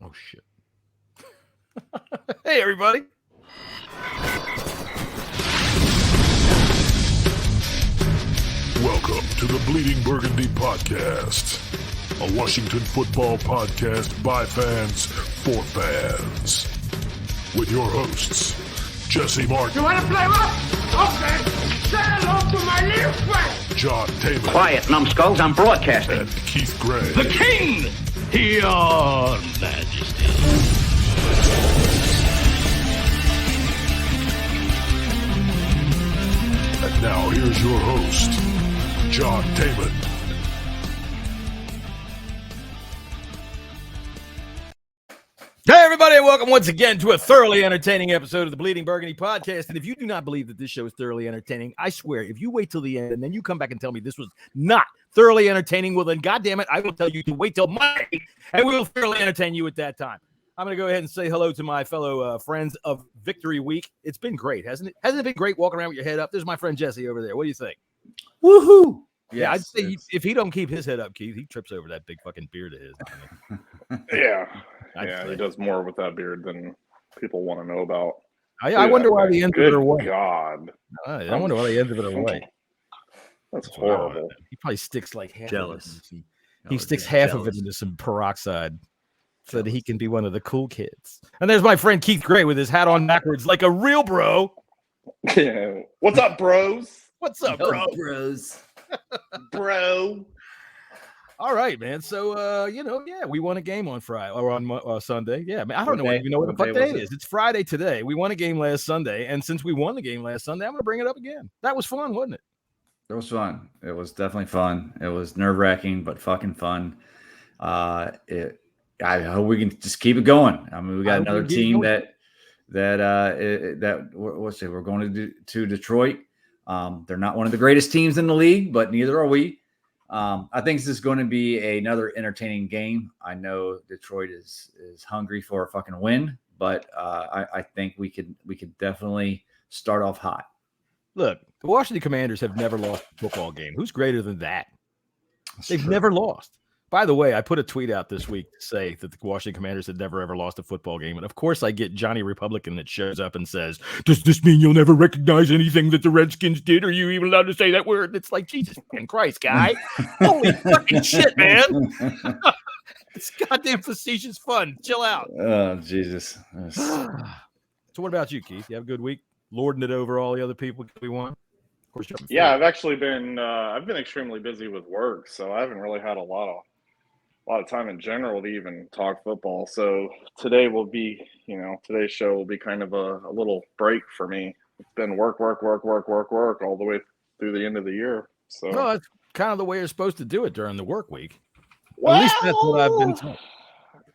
Oh, shit. Hey, everybody. Welcome to the Bleeding Burgundy Podcast, a Washington football podcast by fans for fans. With your hosts, Jesse Martin. You want to play what? Okay. Say hello to my little friend. John Taylor. Quiet, numbskulls, I'm broadcasting. And Keith Gray. The King, your Majesty. And now here's your host, John Taylor. Hey, everybody, and welcome once again to a thoroughly entertaining episode of the Bleeding Burgundy Podcast. And if you do not believe that this show is thoroughly entertaining, I swear, if you wait till the end and then you come back and tell me this was not thoroughly entertaining, well, then, goddamn it, I will tell you to wait till Monday, and we will thoroughly entertain you at that time. I'm going to go ahead and say hello to my fellow friends of Victory Week. It's been great, hasn't it? Hasn't it been great walking around with your head up? There's my friend Jesse over there. What do you think? Woohoo! Yeah, I'd say if he don't keep his head up, Keith, he trips over that big fucking beard of his. Yeah, he does more with that beard than people want to know about. I wonder why the end of it are white. God. I wonder why the end of it are white. That's horrible. He probably sticks like half Jealous. of it. He sticks half of it into some peroxide so that he can be one of the cool kids. And there's my friend Keith Gray with his hat on backwards like a real bro. Yeah. What's up, bros? What's up, bro? Bros. Bro. All right, man. So, we won a game on Friday or on Sunday. Yeah, man, I don't even know what the fuck day it is. It's Friday today. We won a game last Sunday. And since we won the game last Sunday, I'm going to bring it up again. That was fun, wasn't it? It was fun. It was definitely fun. It was nerve-wracking, but fucking fun. I hope we can just keep it going. I mean, we got another team that we're going to Detroit. They're not one of the greatest teams in the league, but neither are we. I think this is going to be another entertaining game. I know Detroit is hungry for a fucking win, but I think we could definitely start off hot. Look, the Washington Commanders have never lost a football game. Who's greater than that? They've never lost. By the way, I put a tweet out this week to say that the Washington Commanders had never, ever lost a football game. And, of course, I get Johnny Republican that shows up and says, does this mean you'll never recognize anything that the Redskins did? Are you even allowed to say that word? It's like, Jesus fucking Christ, guy. Holy fucking shit, man. It's goddamn facetious fun. Chill out. Oh, Jesus. So what about you, Keith? You have a good week? Lording it over all the other people we won? Of course, Yeah, I've actually been I've been extremely busy with work, so I haven't really had a lot of time in general to even talk football. So today will be, today's show will be kind of a little break for me. It's been work all the way through the end of the year. So that's kind of the way you're supposed to do it during the work week. Well, at least that's what I've been told.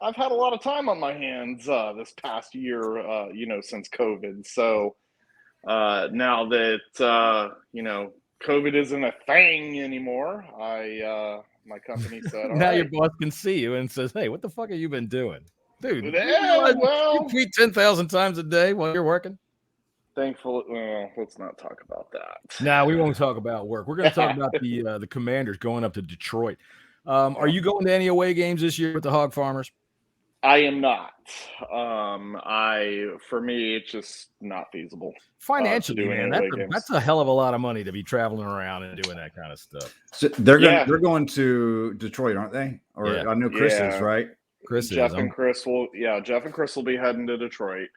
I've had a lot of time on my hands this past year, since COVID. So now that, COVID isn't a thing anymore, my company said, now your boss can see you and says, hey, what the fuck have you been doing? Dude, you tweet 10,000 times a day while you're working? Thankfully, well, let's not talk about that. Nah, we won't talk about work. We're going to talk about the Commanders going up to Detroit. Are you going to any away games this year with the Hog Farmers? I am not. For me, it's just not feasible. Financially, man, that's a hell of a lot of money to be traveling around and doing that kind of stuff. So they're going to Detroit, aren't they? Or I know Chris is, right? Jeff and Chris will be heading to Detroit.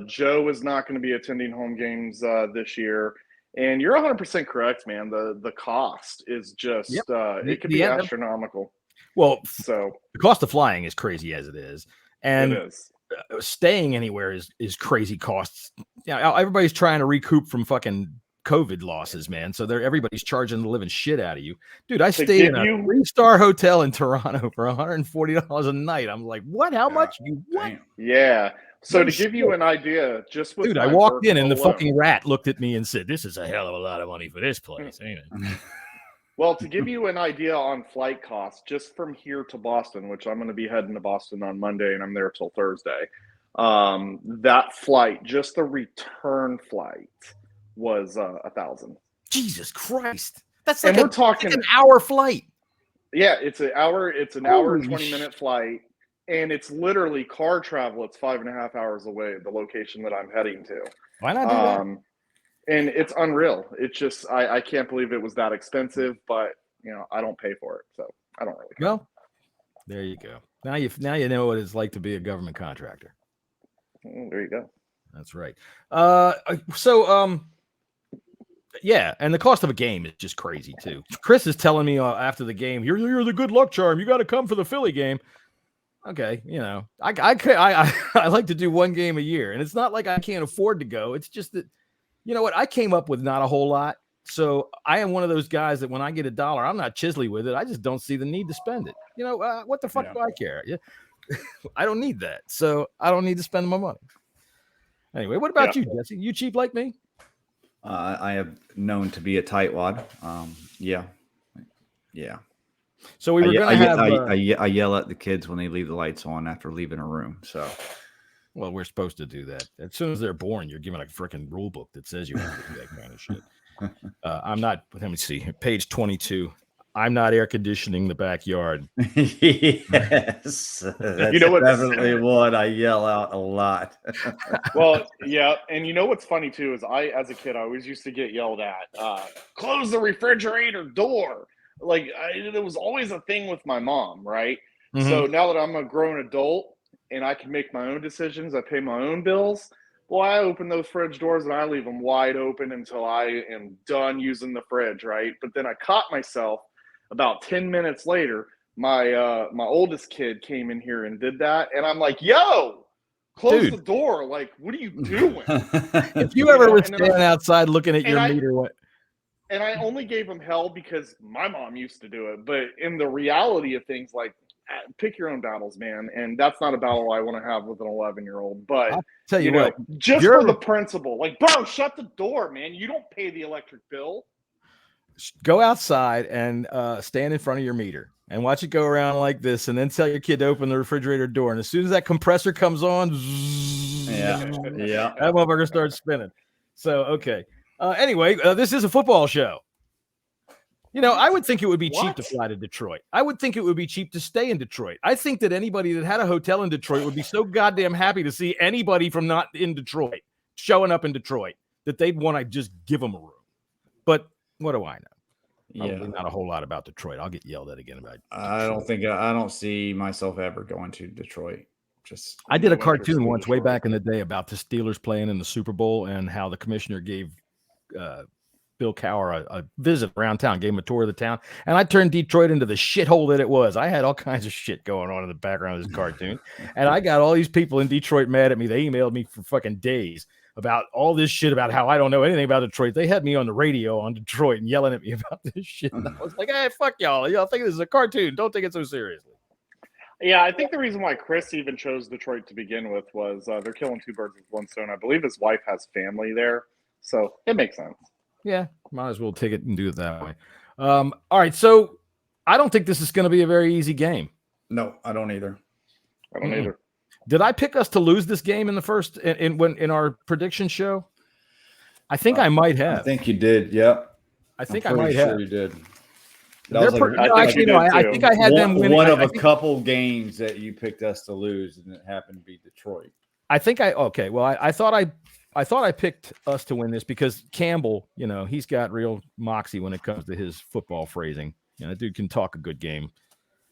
Joe is not going to be attending home games this year. And you're 100% correct, man. The cost is just it could be astronomical. Well, so the cost of flying is crazy as it is, and it is. Staying anywhere is crazy costs. Everybody's trying to recoup from fucking COVID losses, man. So everybody's charging the living shit out of you, dude. I stayed in a 3-star hotel in Toronto for $140 a night. I'm like, what? How much? You what? Yeah. So to give you an idea, just with I walked in and the fucking rat looked at me and said, "This is a hell of a lot of money for this place, ain't it?" Well, to give you an idea on flight costs, just from here to Boston, which I'm going to be heading to Boston on Monday and I'm there till Thursday, that flight, just the return flight, was $1,000. Jesus Christ. That's like we're talking an hour flight. Yeah, it's an hour and 20-minute flight. and it's literally car travel. It's 5.5 hours away, the location that I'm heading to. Why not do that? And it's unreal. It's just I can't believe it was that expensive, but I don't pay for it, so I don't really care. Well, there you go. Now you know what it's like to be a government contractor. There you go. That's right. Yeah, and the cost of a game is just crazy too. Chris is telling me after the game, you're the good luck charm. You got to come for the Philly game. Okay, I like to do one game a year, and it's not like I can't afford to go. It's just that, you know what, I came up with not a whole lot. So I am one of those guys that when I get $1, I'm not chiselly with it. I just don't see the need to spend it. What the fuck do I care? Yeah. I don't need that. So I don't need to spend my money. Anyway, what about you, Jesse? You cheap like me? I have known to be a tightwad. Yeah. So we were going to have. I yell at the kids when they leave the lights on after leaving a room. So, well, we're supposed to do that. As soon as they're born, you're given a freaking rule book that says you have to do that kind of shit. I'm not. Let me see. Page 22. I'm not air conditioning the backyard. Yes, that's definitely what I yell out a lot. Well, yeah, and what's funny too is as a kid, I always used to get yelled at. Close the refrigerator door. Like it was always a thing with my mom, right? Mm-hmm. So now that I'm a grown adult and I can make my own decisions, I pay my own bills. Well, I open those fridge doors and I leave them wide open until I am done using the fridge, right? But then I caught myself about 10 minutes later. My oldest kid came in here and did that, and I'm like, "Yo, close the door! Like, what are you doing?" If you ever were standing outside looking at your meter, what? And I only gave him hell because my mom used to do it. But in the reality of things, like, pick your own battles, man. And that's not a battle I want to have with an 11-year-old. But I'll tell you what, just for the principle, like, bro, shut the door, man. You don't pay the electric bill. Go outside and stand in front of your meter and watch it go around like this, and then tell your kid to open the refrigerator door. And as soon as that compressor comes on, that motherfucker starts spinning. So, okay. Anyway, this is a football show. I would think it would be cheap to fly to Detroit. I would think it would be cheap to stay in Detroit. I think that anybody that had a hotel in Detroit would be so goddamn happy to see anybody from not in Detroit showing up in Detroit that they'd want to just give them a room. But what do I know? Probably not a whole lot about Detroit. I'll get yelled at again about it. I don't see myself ever going to Detroit. I did a cartoon once way back in the day about the Steelers playing in the Super Bowl and how the commissioner gave Bill Cowher a visit around town, gave him a tour of the town, and I turned Detroit into the shithole that it was. I had all kinds of shit going on in the background of this cartoon, and I got all these people in Detroit mad at me. They emailed me for fucking days about all this shit about how I don't know anything about Detroit. They had me on the radio on Detroit and yelling at me about this shit. And I was like, hey, fuck y'all. Y'all think this is a cartoon. Don't take it so seriously. Yeah, I think the reason why Chris even chose Detroit to begin with was they're killing two birds with one stone. I believe his wife has family there, so it makes sense. Yeah, might as well take it and do it that way. All right, so I don't think this is going to be a very easy game. No, I don't either. I don't either. Did I pick us to lose this game in the first in our prediction show? I think I might have. I think you did. Yep. I think I might have. You did. I think I had them winning. One of a couple games that you picked us to lose, and it happened to be Detroit. I thought I picked us to win this because Campbell, he's got real moxie when it comes to his football phrasing. That dude can talk a good game.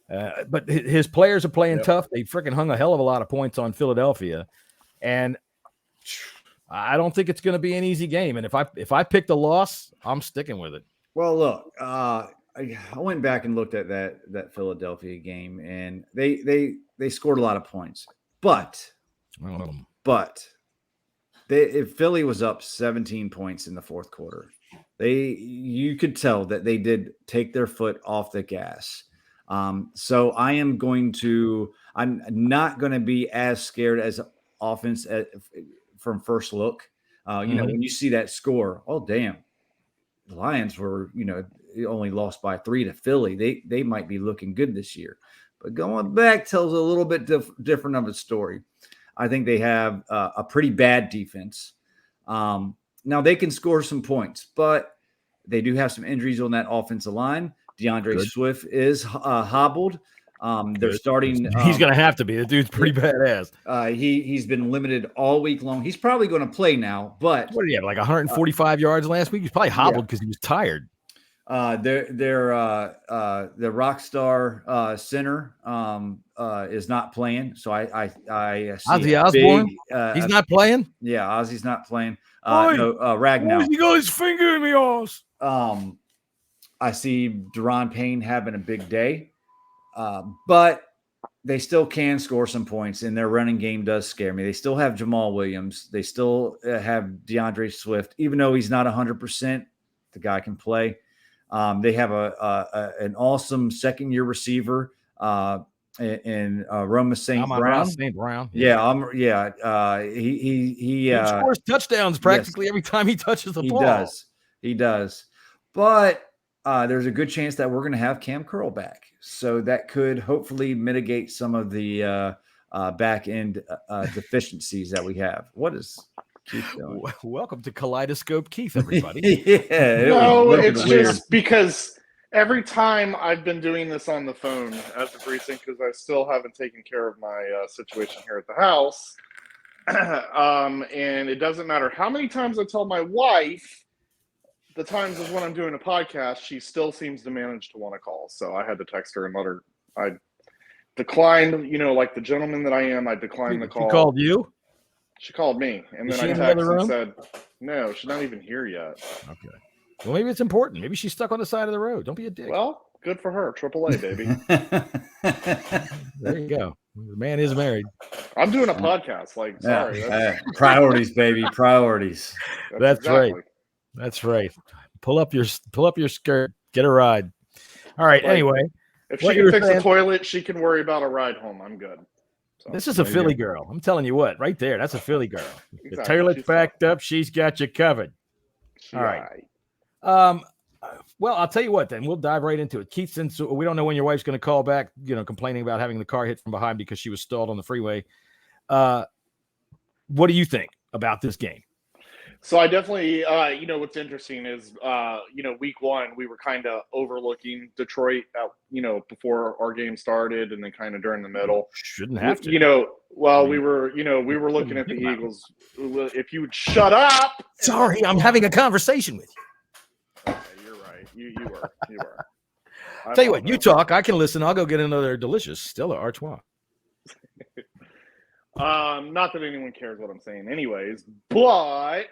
But his players are playing tough. They freaking hung a hell of a lot of points on Philadelphia, and I don't think it's going to be an easy game. And if I picked a loss, I'm sticking with it. Well, look, I went back and looked at that Philadelphia game, and they scored a lot of points, but if Philly was up 17 points in the fourth quarter, you could tell that they did take their foot off the gas. So I'm not going to be as scared as offense from first look. When you see that score, oh damn, the Lions were, only lost by 3 to Philly. They might be looking good this year, but going back tells a little bit different of a story. I think they have a pretty bad defense. Now they can score some points, but they do have some injuries on that offensive line. DeAndre Swift is hobbled. They're starting. He's going to have to be. The dude's pretty badass. He's been limited all week long. He's probably going to play now, but What did he have? Like 145 yards last week? He's probably hobbled because he was tired. The rock star center is not playing. So I see Ozzy Osbourne. He's not playing. Yeah, Ozzy's not playing. Ragnow. He got his finger in the ass. I see Deron Payne having a big day, but they still can score some points, and their running game does scare me. They still have Jamal Williams. They still have DeAndre Swift, even though he's not 100%. The guy can play. They have an awesome second-year receiver in Roma St. Brown. St. Brown. He scores touchdowns practically every time he touches the ball. He does. But there's a good chance that we're going to have Cam Curl back, so that could hopefully mitigate some of the back end deficiencies that we have. What is Keith doing? Welcome to Kaleidoscope Keith, everybody. It's just because every time I've been doing this on the phone as of recent, because I still haven't taken care of my situation here at the house, and it doesn't matter how many times I tell my wife the times is when I'm doing a podcast, she still seems to manage to want to call. So I had to text her and let her. I declined, like the gentleman that I am. I declined the call. She called you? She called me, and then I texted and said, "No, she's not even here yet." Okay. Well, maybe it's important. Maybe she's stuck on the side of the road. Don't be a dick. Well, good for her. AAA, baby. There you go. The man is married. I'm doing a podcast. Sorry. Priorities, baby. Priorities. That's exactly right. That's right. Pull up your skirt. Get a ride. All right. Anyway, if she can fix the toilet, she can worry about a ride home. I'm good. So, this is a Philly girl. I'm telling you what, right there. That's a Philly girl. Exactly. The toilet's backed up. She's got you covered. All right. Well, I'll tell you what. Then we'll dive right into it. Keith, since we don't know when your wife's going to call back, complaining about having the car hit from behind because she was stalled on the freeway. What do you think about this game? So I definitely, what's interesting is, week one, we were kind of overlooking Detroit, before our game started and then kind of during the middle. Shouldn't have to. We were looking at the Eagles. If you would shut up. Sorry, I'm having a conversation with you. Okay, you're right. You were. Tell you what, you talk. I can listen. I'll go get another delicious Stella Artois. Not that anyone cares what I'm saying anyways, but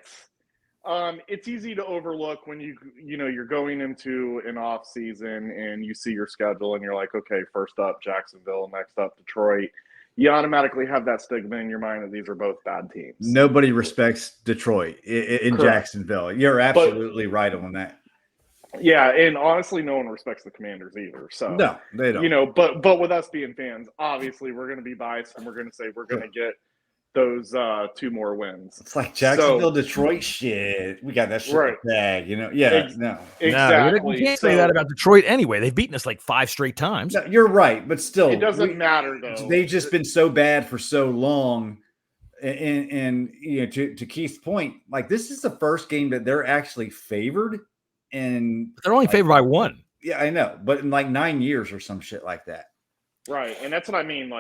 it's easy to overlook when you're going into an off season and you see your schedule and you're like, okay, first up Jacksonville, next up Detroit. You automatically have that stigma in your mind that these are both bad teams. Nobody respects Detroit in Jacksonville. You're absolutely right on that. Yeah, and honestly, no one respects the Commanders either. So no, they don't. But with us being fans, obviously we're going to be biased and we're going to say we're going to get those 2 more wins. It's like Jacksonville, Detroit shit. We got that shit right. Bag, no. Exactly. You can't say that about Detroit anyway. They've beaten us like 5 straight times. No, you're right, but still, it doesn't matter though. They've just been so bad for so long. And to Keith's point, like this is the first game that they're actually favored. And they're only favored by 1. Yeah, I know, but in like 9 years or some shit like that. Right, and that's what I mean.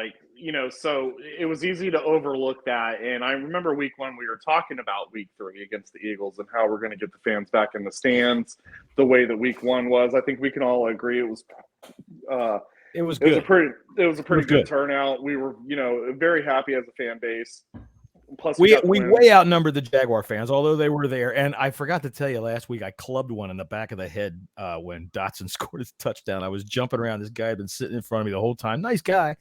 So it was easy to overlook that. And I remember week 1 we were talking about week 3 against the Eagles and how we're going to get the fans back in the stands the way that week 1 was. I think we can all agree it was good. It was a pretty good turnout. We were very happy as a fan base. Plus, we way outnumbered the Jaguar fans, although they were there. And I forgot to tell you last week, I clubbed one in the back of the head when Dotson scored his touchdown. I was jumping around. This guy had been sitting in front of me the whole time. Nice guy.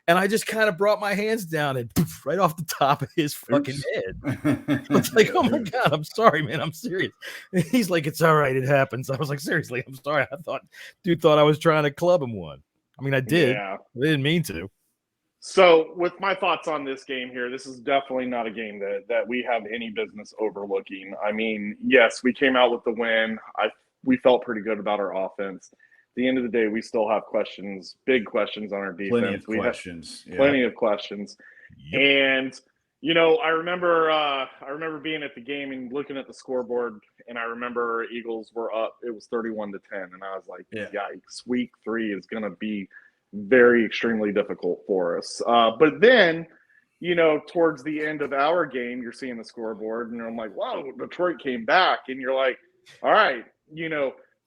And I just kind of brought my hands down and poof, right off the top of his fucking head. I was like, oh, my God, I'm sorry, man. I'm serious. And he's like, it's all right. It happens. I was like, seriously, I'm sorry. Dude thought I was trying to club him one. I mean, I did. Yeah. I didn't mean to. So with my thoughts on this game here, this is definitely not a game that we have any business overlooking. I mean, yes, we came out with the win. We felt pretty good about our offense. At the end of the day, we still have questions, big questions on our defense. Plenty of questions. Plenty of questions. Yep. And, I remember being at the game and looking at the scoreboard, and I remember Eagles were up. It was 31-10, and I was like, yikes, week 3 is going to be very extremely difficult for us. But then, towards the end of our game, you're seeing the scoreboard, and I'm like, wow, Detroit came back, and you're like, all right,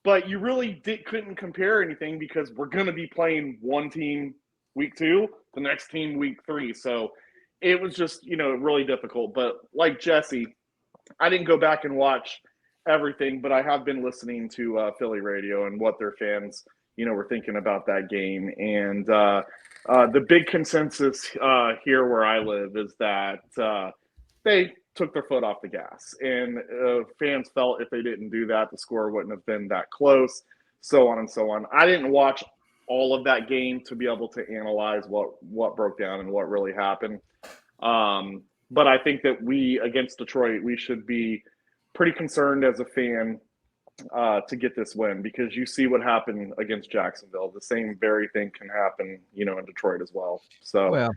but you really couldn't compare anything because we're going to be playing one team week 2, the next team week 3. So it was just, really difficult. But like Jesse, I didn't go back and watch everything, but I have been listening to Philly radio and what their fans, were thinking about that game. And the big consensus here where I live is that they took their foot off the gas. And fans felt if they didn't do that, the score wouldn't have been that close, so on and so on. I didn't watch all of that game to be able to analyze what broke down and what really happened. But I think that against Detroit, we should be pretty concerned as a fan to get this win, because you see what happened against Jacksonville. The same very thing can happen, in Detroit as well. So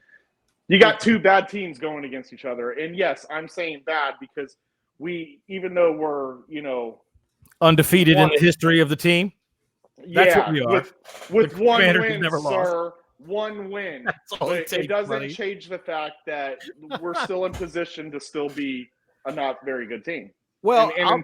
you got two bad teams going against each other. And yes, I'm saying bad because even though we're, undefeated in the history of the team. That's what we are. With one win, never sir. One win. That's all but it takes, it doesn't buddy. change the fact that we're still in position to still be a not very good team. Well, and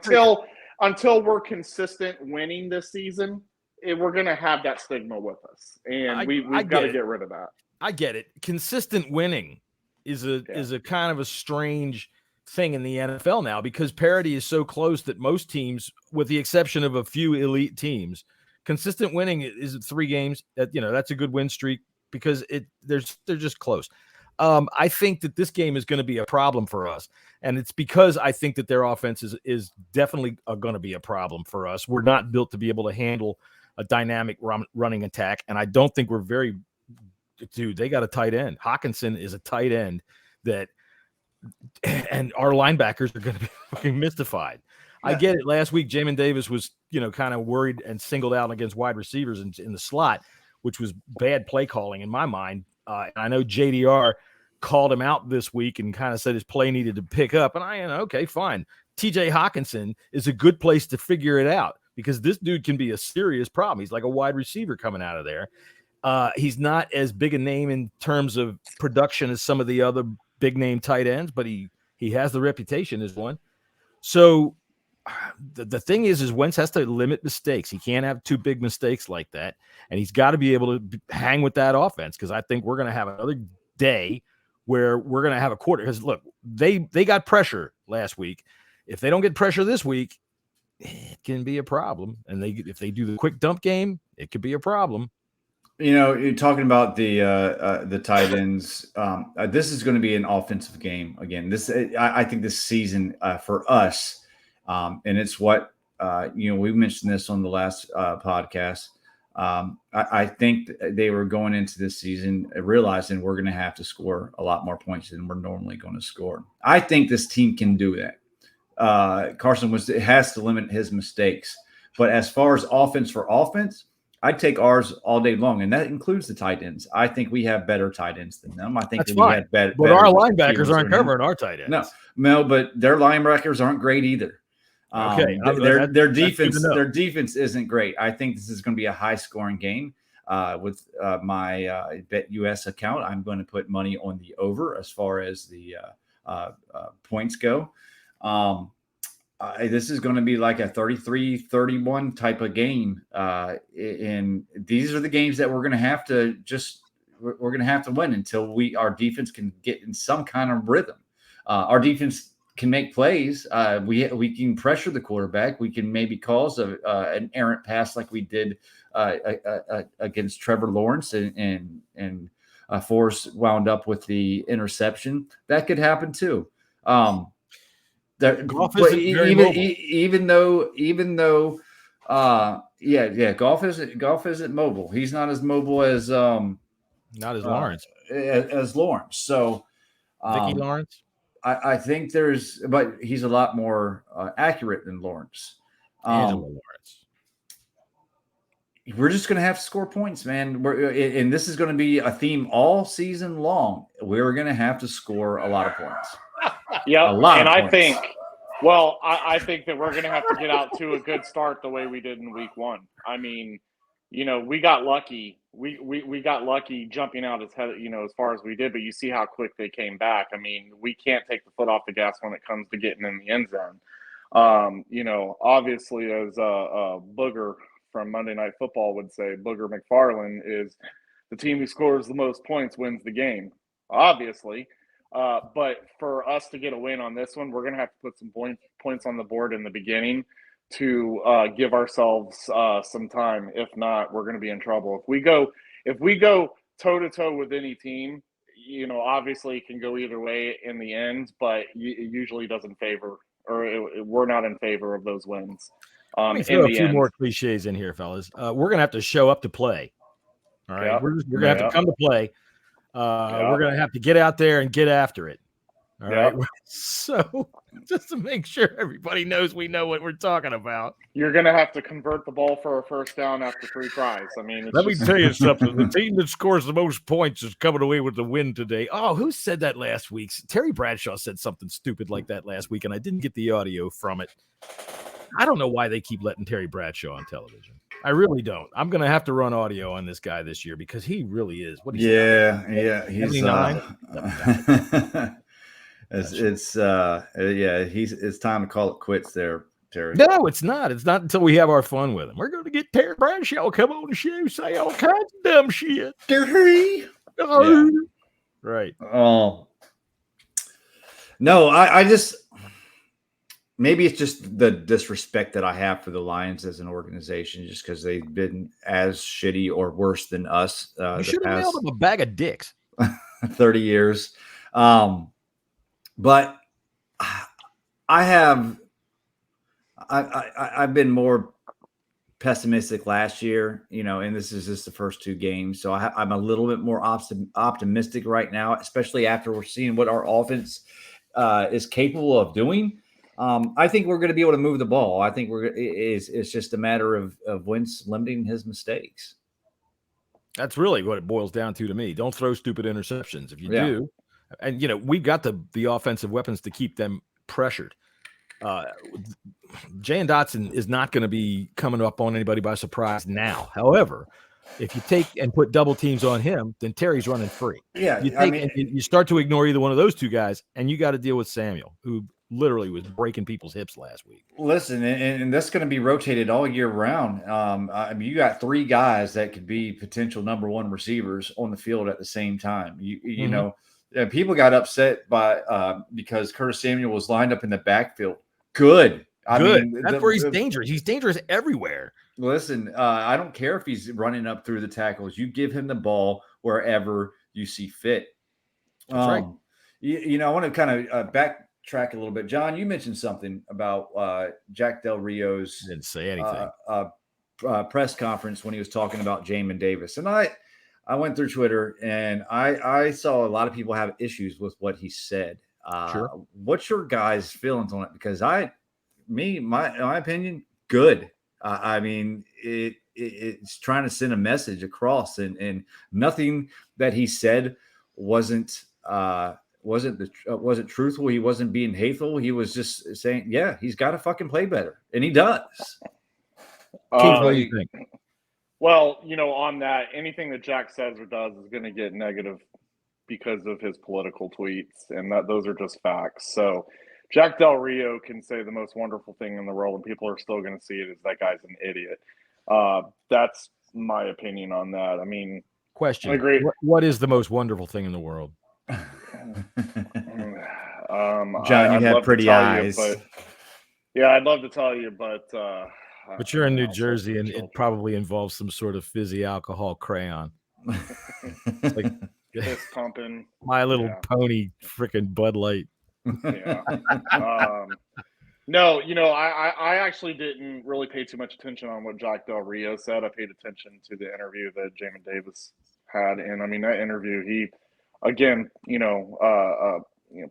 until we're consistent winning this season, we're going to have that stigma with us, and we've got to get rid of that. I get it. Consistent winning is a kind of a strange thing in the NFL now, because parity is so close that most teams, with the exception of a few elite teams, consistent winning is 3 games. That's a good win streak because they're just close. I think that this game is going to be a problem for us, and it's because I think that their offense is definitely going to be a problem for us. We're not built to be able to handle a dynamic running attack, and I don't think we're very. Dude, they got a tight end. Hawkinson is a tight end and our linebackers are going to be fucking mystified. Yeah. I get it. Last week, Jamin Davis was, kind of worried and singled out against wide receivers in the slot, which was bad play calling in my mind. And I know JDR called him out this week and kind of said his play needed to pick up. And okay, fine. TJ Hawkinson is a good place to figure it out, because this dude can be a serious problem. He's like a wide receiver coming out of there. He's not as big a name in terms of production as some of the other big name tight ends, but he has the reputation as one. So the thing is Wentz has to limit mistakes. He can't have 2 big mistakes like that, and he's got to be able to hang with that offense, because I think we're going to have another day where we're going to have a quarter. Because look, they got pressure last week. If they don't get pressure this week, it can be a problem. And if they do the quick dump game, it could be a problem. You're talking about the tight ends. This is going to be an offensive game again. I think this season for us, and it's what we mentioned this on the last podcast. I think they were going into this season realizing we're going to have to score a lot more points than we're normally going to score. I think this team can do that. Carson has to limit his mistakes, but as far as offense for offense, I'd take ours all day long, and that includes the tight ends. I think we have better tight ends than them. I think we have better. But our linebackers aren't covering our tight ends. No, but their linebackers aren't great either. Okay, their defense isn't great. I think this is going to be a high-scoring game. With my BetUS account, I'm going to put money on the over as far as the points go. This is going to be like a 33-31 type of game. And these are the games that we're going to have to win until our defense can get in some kind of rhythm. Our defense can make plays. We can pressure the quarterback. We can maybe cause an errant pass like we did against Trevor Lawrence, and Forrest wound up with the interception. That could happen too. Golf isn't very mobile. Even though, golf isn't mobile. He's not as mobile as not as Lawrence. As Lawrence. So, Vicky Lawrence. I think but he's a lot more accurate than Lawrence. Angela Lawrence. We're just going to have to score points, man. And this is going to be a theme all season long. We're going to have to score a lot of points. Yeah, and I think that we're going to have to get out to a good start the way we did in week 1. I mean, we got lucky we got lucky jumping out as far as we did, but you see how quick they came back. I mean, we can't take the foot off the gas when it comes to getting in the end zone. Obviously, as Booger from Monday Night Football would say, Booger McFarland is the team who scores the most points wins the game, obviously. But for us to get a win on this one, we're going to have to put some points on the board in the beginning to give ourselves some time. If not, we're going to be in trouble. If we go toe to toe with any team, obviously it can go either way in the end, but it usually doesn't favor, or we're not in favor of those wins. Let me throw a few more cliches in here, fellas. We're going to have to show up to play. All right. Yep. We're going to have to come to play. We're going to have to get out there and get after it. All right. So just to make sure everybody knows we know what we're talking about. You're going to have to convert the ball for a first down after 3 tries. I mean, let me tell you something. The team that scores the most points is coming away with the win today. Oh, who said that last week? Terry Bradshaw said something stupid like that last week, and I didn't get the audio from it. I don't know why they keep letting Terry Bradshaw on television. I really don't. I'm going to have to run audio on this guy this year because he really is. What? He's 79. It's time to call it quits there, Terry. No, it's not. It's not until we have our fun with him. We're going to get Terry Bradshaw come on the show, say all kinds of dumb shit. Terry. Yeah. Right. Oh. No, I just maybe it's just the disrespect that I have for the Lions as an organization, just because they've been as shitty or worse than us. You should have mailed them a bag of dicks. 30 years. But I've been more pessimistic last year, and this is just the first 2 games. So I'm a little bit more optimistic right now, especially after we're seeing what our offense is capable of doing. I think we're going to be able to move the ball. I think it's just a matter of Wentz limiting his mistakes. That's really what it boils down to me. Don't throw stupid interceptions. If you do, and we've got the offensive weapons to keep them pressured. Jan Dotson is not going to be coming up on anybody by surprise now. However, if you take and put double teams on him, then Terry's running free. Yeah, you start to ignore either one of those 2 guys, and you got to deal with Samuel, who literally was breaking people's hips last week. Listen, and that's going to be rotated all year round. You got 3 guys that could be potential number 1 receivers on the field at the same time. You know, people got upset because Curtis Samuel was lined up in the backfield. Good. I mean, that's where he's dangerous. He's dangerous everywhere. Listen, I don't care if he's running up through the tackles. You give him the ball wherever you see fit. That's right. I want to kind of backtrack a little bit. John, you mentioned something about Jack Del Rio's didn't say anything. Press conference when he was talking about Jamin Davis. And I went through Twitter and I saw a lot of people have issues with what he said. Sure. What's your guys' feelings on it? Because my opinion, good. I mean, it's trying to send a message across, and nothing that he said wasn't truthful. He wasn't being hateful. He was just saying, yeah, he's got to fucking play better, and he does. What do you think? Well, on that, anything that Jack says or does is going to get negative because of his political tweets, and those are just facts. So Jack Del Rio can say the most wonderful thing in the world, and people are still going to see it as that guy's an idiot. That's my opinion on that. I mean, question. I agree. What is the most wonderful thing in the world? John, you have pretty eyes. I'd love to tell you, but you're in New Jersey, and it probably involves some sort of fizzy alcohol crayon. Like fist pumping. My Little Pony, freaking Bud Light. Yeah. No, I actually didn't really pay too much attention on what Jack Del Rio said. I paid attention to the interview that Jamin Davis had, and I mean that interview, he again,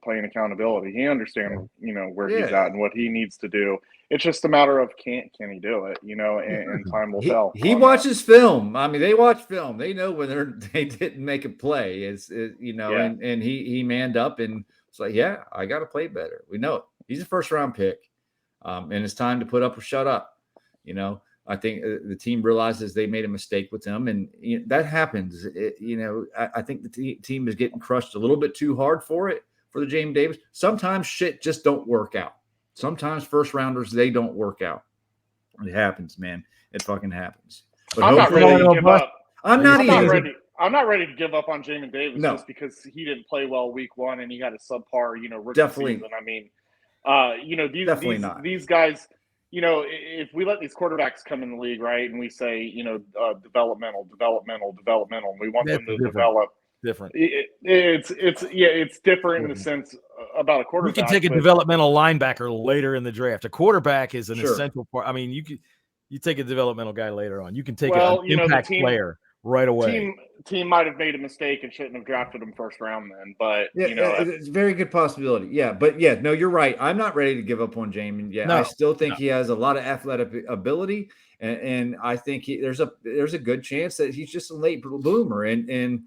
playing accountability. He understands, where he's at and what he needs to do. It's just a matter of can he do it, and time will tell. He watches film. I mean, they watch film. They know when they didn't make a play. And he manned up and it's like, yeah, I got to play better. We know it. He's a first round pick. And it's time to put up or shut up. I think the team realizes they made a mistake with him, and that happens. I think the team is getting crushed a little bit too hard for the Jamin Davis. Sometimes shit just don't work out. Sometimes first rounders, they don't work out. It happens, man. It fucking happens. But I'm not ready to give up. I'm not ready. I'm not ready to give up on Jamin Davis just because he didn't play well week 1 and he had a subpar, rookie season. I mean, these guys, if we let these quarterbacks come in the league, right, and we say, developmental, and we want them to develop. Different. It's different in the sense about a quarterback. You can take a developmental linebacker later in the draft. A quarterback is an essential part. I mean, you take a developmental guy later on. You can take an impact player right away. Team might have made a mistake and shouldn't have drafted him first round then, but it's a very good possibility. Yeah, but no, you're right. I'm not ready to give up on Jamin. Yeah, I still think he has a lot of athletic ability, and I think there's a good chance that he's just a late bloomer, and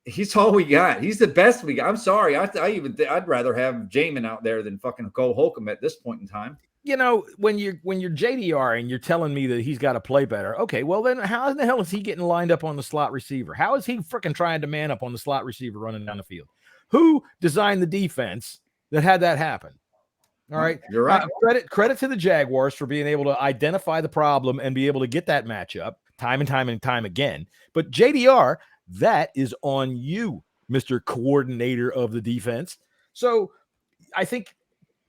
he's all we got. He's the best we got. I'm sorry. I'd rather have Jamin out there than fucking Cole Holcomb at this point in time. When you're JDR and you're telling me that he's got to play better, okay, well then how in the hell is he getting lined up on the slot receiver? How is he freaking trying to man up on the slot receiver running down the field? Who designed the defense that had that happen? All right, you're right. Credit to the Jaguars for being able to identify the problem and be able to get that matchup time and time again. But JDR, that is on you, Mr. Coordinator of the defense. So I think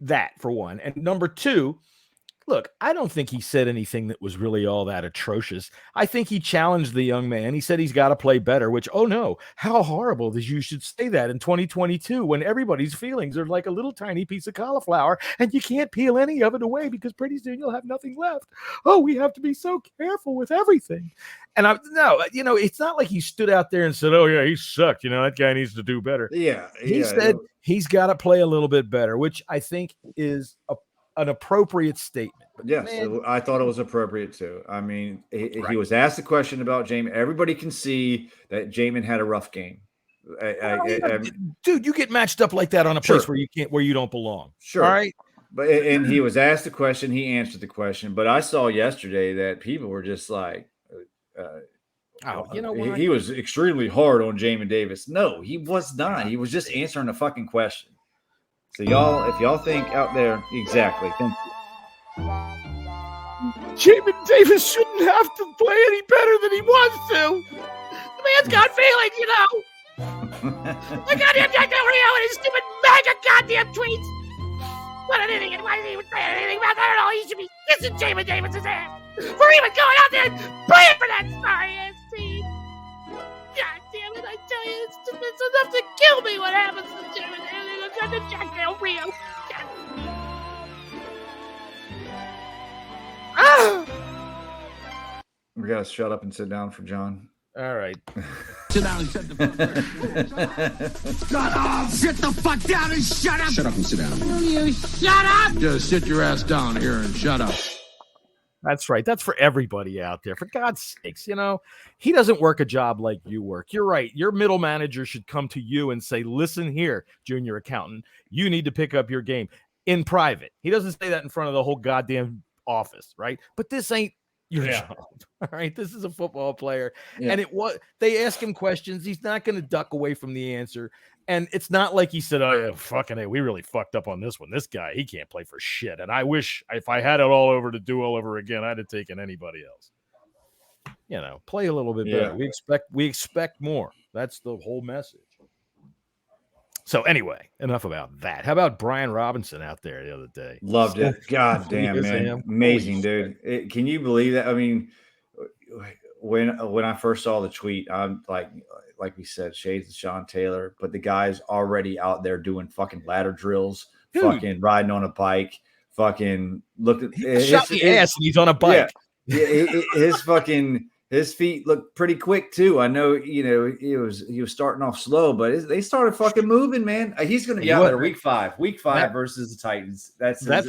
that, for one. And number two, look, I don't think he said anything that was really all that atrocious. I think he challenged the young man. He said he's got to play better, which, oh no, how horrible that you should say that in 2022 when everybody's feelings are like a little tiny piece of cauliflower and you can't peel any of it away because pretty soon you'll have nothing left. Oh, we have to be so careful with everything. And it's not like he stood out there and said, oh yeah, he sucked. That guy needs to do better. Yeah. He said he's got to play a little bit better, which I think is an appropriate statement. But yes, I thought it was appropriate too. I mean, he was asked a question about Jamin. Everybody can see that Jamin had a rough game. Dude, you get matched up like that on a place where you don't belong. Sure. All right. But and he was asked the question, he answered the question. But I saw yesterday that people were just like, he was extremely hard on Jamin Davis. No, he was not. He was just answering a fucking question. So if y'all think out there, exactly. Thank you. Jamin Davis shouldn't have to play any better than he wants to. The man's got feelings, The goddamn Jack Del Rio and his stupid MAGA goddamn tweets. What an idiot. Why did he even say anything about that at all? He should be kissing Jamin Davis's ass for even going out there and praying for that sorry ass team. God damn it, I tell you, it's enough to kill me what happens to Jamin Davis and to Jack Del Rio. We gotta shut up and sit down for John. All right. Sit down and shut the fuck Shut up! Sit the fuck down and shut up! Shut up and sit down. Will you shut up? Just sit your ass down here and shut up. That's right. That's for everybody out there. For God's sakes, he doesn't work a job like you work. You're right. Your middle manager should come to you and say, listen here, junior accountant, you need to pick up your game in private. He doesn't say that in front of the whole goddamn office, right? But this ain't your job. All right. This is a football player. Yeah. And they ask him questions. He's not going to duck away from the answer. And it's not like he said, oh, yeah, fucking hey, we really fucked up on this one. This guy, he can't play for shit. And I wish if I had it all over again, I'd have taken anybody else. Play a little bit better. We expect more. That's the whole message. So anyway, enough about that. How about Brian Robinson out there the other day? Loved it. God damn, man. Amazing, dude. Can you believe that? I mean, when I first saw the tweet, I'm like we said, shades of Sean Taylor, but the guy's already out there doing fucking ladder drills, fucking riding on a bike, fucking look at his ass and he's on a bike. Yeah, his fucking His feet look pretty quick too. I know, he was starting off slow, but they started fucking moving, man. He's going to be out there week five versus the Titans. That's not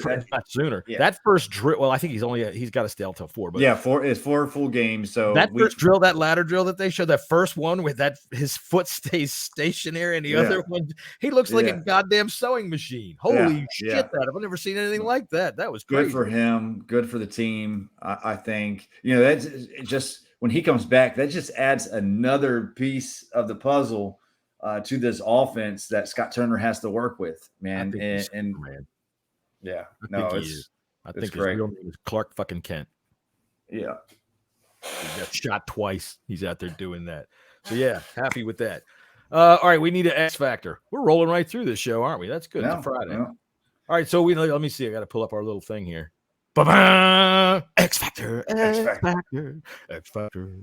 sooner. Yeah. That first drill. Well, I think he's got to stay until 4. But yeah, it's 4 full games. So that first drill, that ladder drill that they showed, that first one with that his foot stays stationary, and the other one, he looks like a goddamn sewing machine. Holy shit! I've never seen anything like that. That was crazy. Good for him. Good for the team. I think that's just. When he comes back, that just adds another piece of the puzzle to this offense that Scott Turner has to work with, man. I think his real name is Clark fucking Kent. Yeah. He got shot twice. He's out there doing that. So, yeah, happy with that. All right, we need an X Factor. We're rolling right through this show, aren't we? That's good. It's a Friday. All right, so let me see. I got to pull up our little thing here. Ba-ba! X Factor, X Factor, X Factor.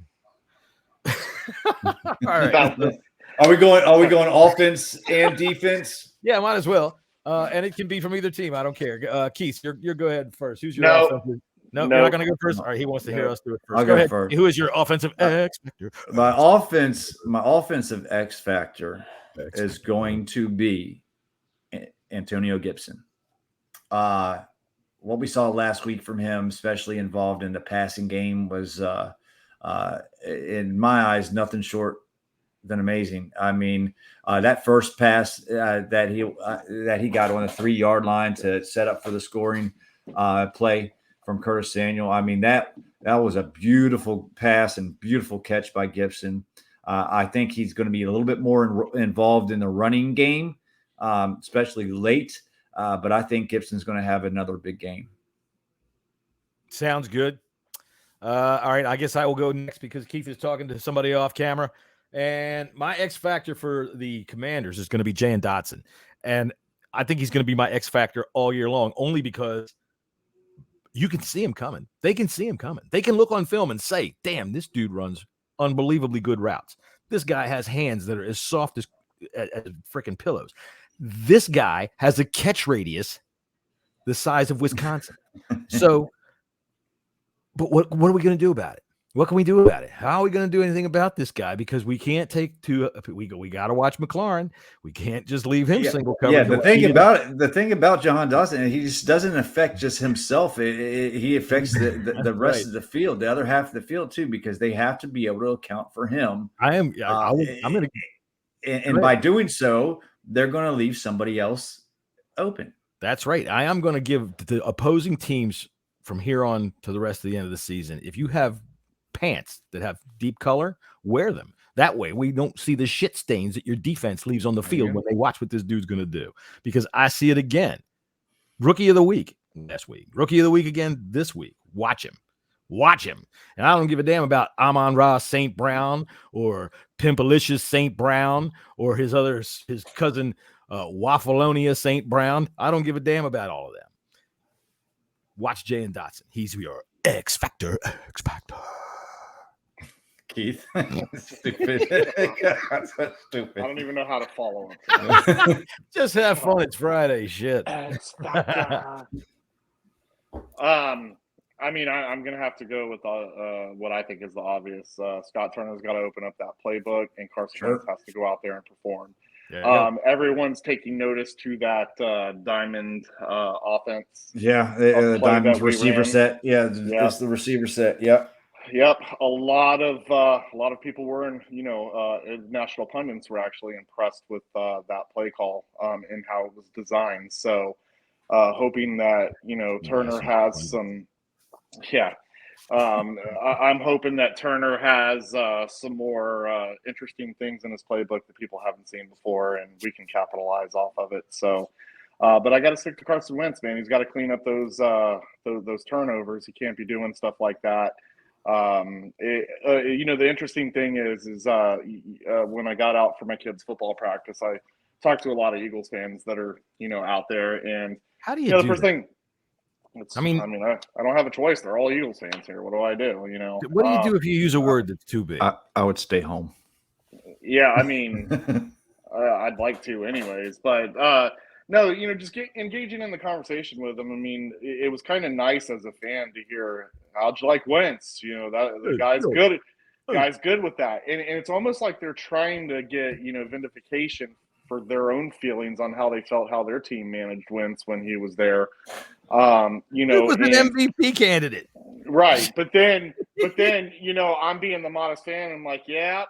All right. Are we going offense and defense? Yeah, might as well. And it can be from either team. I don't care. Keith, you're go ahead first. Who's your offensive? No, you're not going to go first. All right, he wants to hear us do it first. I'll go ahead first. Who is your offensive X Factor? My offensive X Factor is going to be Antonio Gibson. What we saw last week from him, especially involved in the passing game, was, in my eyes, nothing short than amazing. I mean, that first pass that he got on the 3-yard line to set up for the scoring play from Curtis Samuel. I mean, that was a beautiful pass and beautiful catch by Gibson. I think he's going to be a little bit more involved in the running game, especially late. But I think Gibson's going to have another big game. Sounds good. All right, I guess I will go next because Keith is talking to somebody off camera. And my X Factor for the Commanders is going to be Jahan Dotson. And I think he's going to be my X Factor all year long, only because you can see him coming. They can see him coming. They can look on film and say, damn, this dude runs unbelievably good routes. This guy has hands that are as soft as freaking pillows. This guy has a catch radius the size of Wisconsin. So, but what are we going to do about it? What can we do about it? How are we going to do anything about this guy? Because we can't take we got to watch McLaurin. We can't just leave him single cover. Yeah, the thing about Jahan Dotson, he just doesn't affect just himself. He affects the rest of the field, the other half of the field too, because they have to be able to account for him. I'm going to, and by doing so, they're going to leave somebody else open. That's right. I am going to give the opposing teams from here on to the rest of the end of the season, if you have pants that have deep color, wear them. That way we don't see the shit stains that your defense leaves on the field when they watch what this dude's going to do. Because I see it again. Rookie of the week last week. Rookie of the week again this week. Watch him. Watch him. And I don't give a damn about Amon-Ra St. Brown or Pimpalicious St. Brown or his cousin Waffalonia St. Brown. I don't give a damn about all of them. Watch Jahan Dotson. He's your X Factor. X Factor. Keith. Stupid. That's so stupid. I don't even know how to follow him. Just have fun. It's Friday. Shit. X Factor. I mean, I'm going to have to go with what I think is the obvious. Scott Turner's got to open up that playbook, and Carson Wentz has to go out there and perform. Yeah, everyone's taking notice to that diamond offense. Yeah, the diamond receiver set. Yeah, it's the receiver set. Yep. A lot of people were national pundits were actually impressed with that play call and how it was designed. So, hoping that Turner has some. Yeah. I'm hoping that Turner has some more interesting things in his playbook that people haven't seen before, and we can capitalize off of it. So, but I got to stick to Carson Wentz, man. He's got to clean up those turnovers. He can't be doing stuff like that. The interesting thing is when I got out for my kids' football practice, I talked to a lot of Eagles fans that are out there, and how do you do the first that? thing. I don't have a choice. They're all Eagles fans here. What do I do? What do you do if you use a word that's too big? I would stay home. Yeah, I mean, I'd like to anyways. But, No, just engaging in the conversation with him. I mean, it was kind of nice as a fan to hear, how'd you like Wentz? That the guy's good. Guy's good with that. And it's almost like they're trying to get, vindication for their own feelings on how they felt, how their team managed Wentz when he was there. He was an MVP candidate. Right. But then, I'm being the modest fan. I'm like, I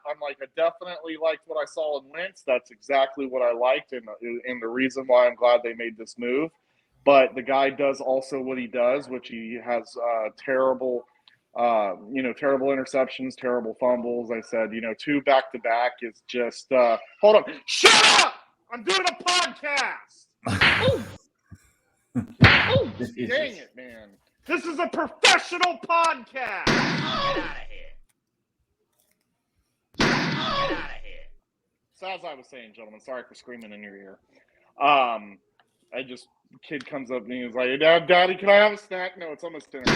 definitely liked what I saw in Wentz. That's exactly what I liked. And the reason why I'm glad they made this move. But the guy does also what he does, which he has terrible interceptions, terrible fumbles. I said, 2 back-to-back is just hold on. Shut up! I'm doing a podcast. Oh, dang it, man. This is a professional podcast. Get out of here. Get out of here. So as I was saying, gentlemen, sorry for screaming in your ear. Kid comes up and he's like, Daddy, can I have a snack? No, it's almost dinner. So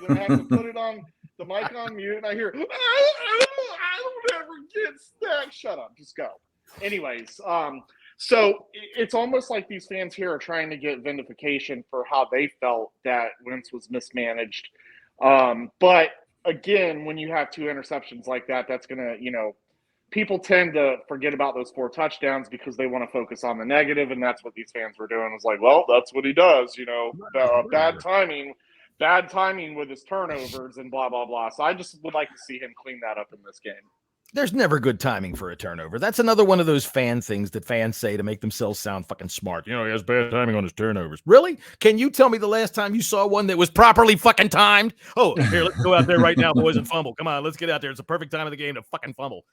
then I have to put it on the mic on mute, and I hear, I don't ever get snacks. Shut up, just go. Anyways, so it's almost like these fans here are trying to get vindication for how they felt that Wentz was mismanaged. But again, when you have 2 interceptions like that, that's going to, people tend to forget about those 4 touchdowns because they want to focus on the negative, and that's what these fans were doing. It's like, well, that's what he does, bad timing with his turnovers and blah, blah, blah. So I just would like to see him clean that up in this game. There's never good timing for a turnover. That's another one of those fan things that fans say to make themselves sound fucking smart. He has bad timing on his turnovers. Really? Can you tell me the last time you saw one that was properly fucking timed? Oh, here, let's go out there right now, boys, and fumble. Come on, let's get out there. It's the perfect time of the game to fucking fumble.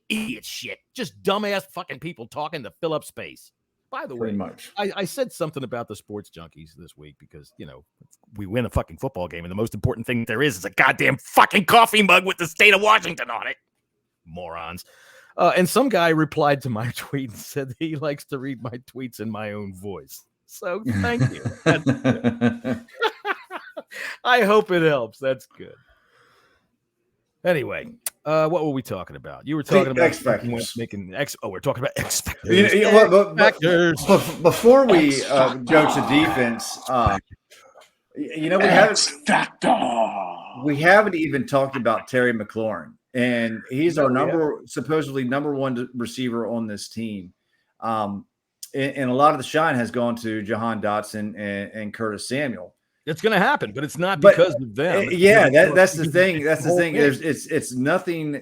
Idiot shit. Just dumbass fucking people talking to fill up space. By the way, much. I said something about the sports junkies this week because, we win a fucking football game, and the most important thing there is a goddamn fucking coffee mug with the state of Washington on it. Morons. And some guy replied to my tweet and said that he likes to read my tweets in my own voice. So thank you. I hope it helps. That's good. Anyway, what were we talking about? You were talking about X Factors. We're talking about X Factors. Before we go to defense, we haven't even talked about Terry McLaurin. And he's our supposedly number 1 receiver on this team. And a lot of the shine has gone to Jahan Dotson and Curtis Samuel. It's going to happen, but it's not because of them. That's the thing. That's the thing. It's nothing.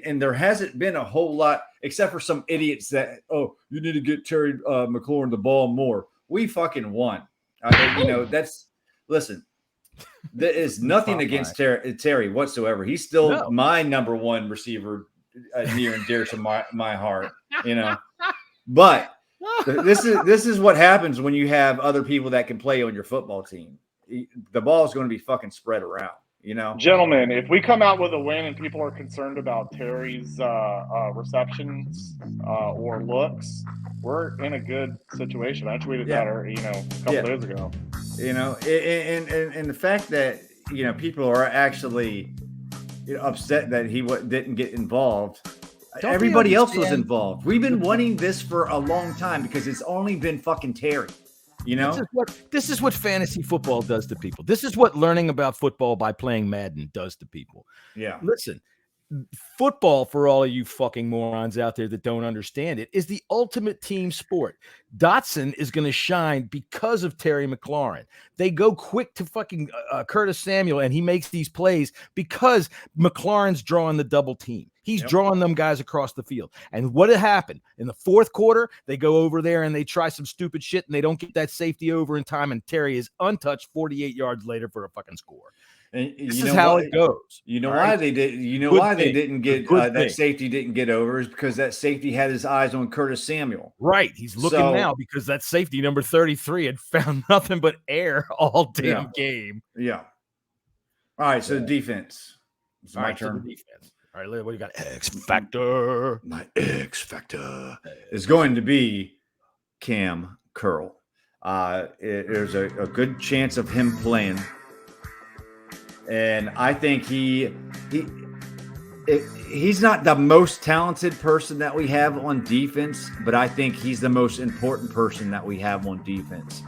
And there hasn't been a whole lot, except for some idiots that, you need to get Terry McLaurin the ball more. We fucking won. Listen. There is nothing against Terry whatsoever. He's still my number 1 receiver, near and dear to my heart. But this is what happens when you have other people that can play on your football team. The ball is going to be fucking spread around. Gentlemen, if we come out with a win and people are concerned about Terry's receptions or looks, we're in a good situation. I tweeted that, a couple days ago. And the fact that people are actually upset that he didn't get involved. Everybody else was involved. We've been wanting this for a long time because it's only been fucking Terry. This is what fantasy football does to people. This is what learning about football by playing Madden does to people. Yeah. Listen, football, for all of you fucking morons out there that don't understand it, is the ultimate team sport. Dotson is going to shine because of Terry McLaurin. They go quick to fucking Curtis Samuel, and he makes these plays because McLaurin's drawing the double team. He's drawing them guys across the field. And what had happened in the 4th quarter, they go over there and they try some stupid shit, and they don't get that safety over in time, and Terry is untouched 48 yards later for a fucking score. And this is how it goes. Why they did? Why they didn't get that safety didn't get over is because that safety had his eyes on Curtis Samuel. Right, he's looking now because that safety number 33 had found nothing but air all damn game. Yeah. All right, so the defense. It's my turn. So defense. All right, what do you got? X Factor. My X Factor is going to be Cam Curl. There's a good chance of him playing. And I think he He's not the most talented person that we have on defense, but I think he's the most important person that we have on defense.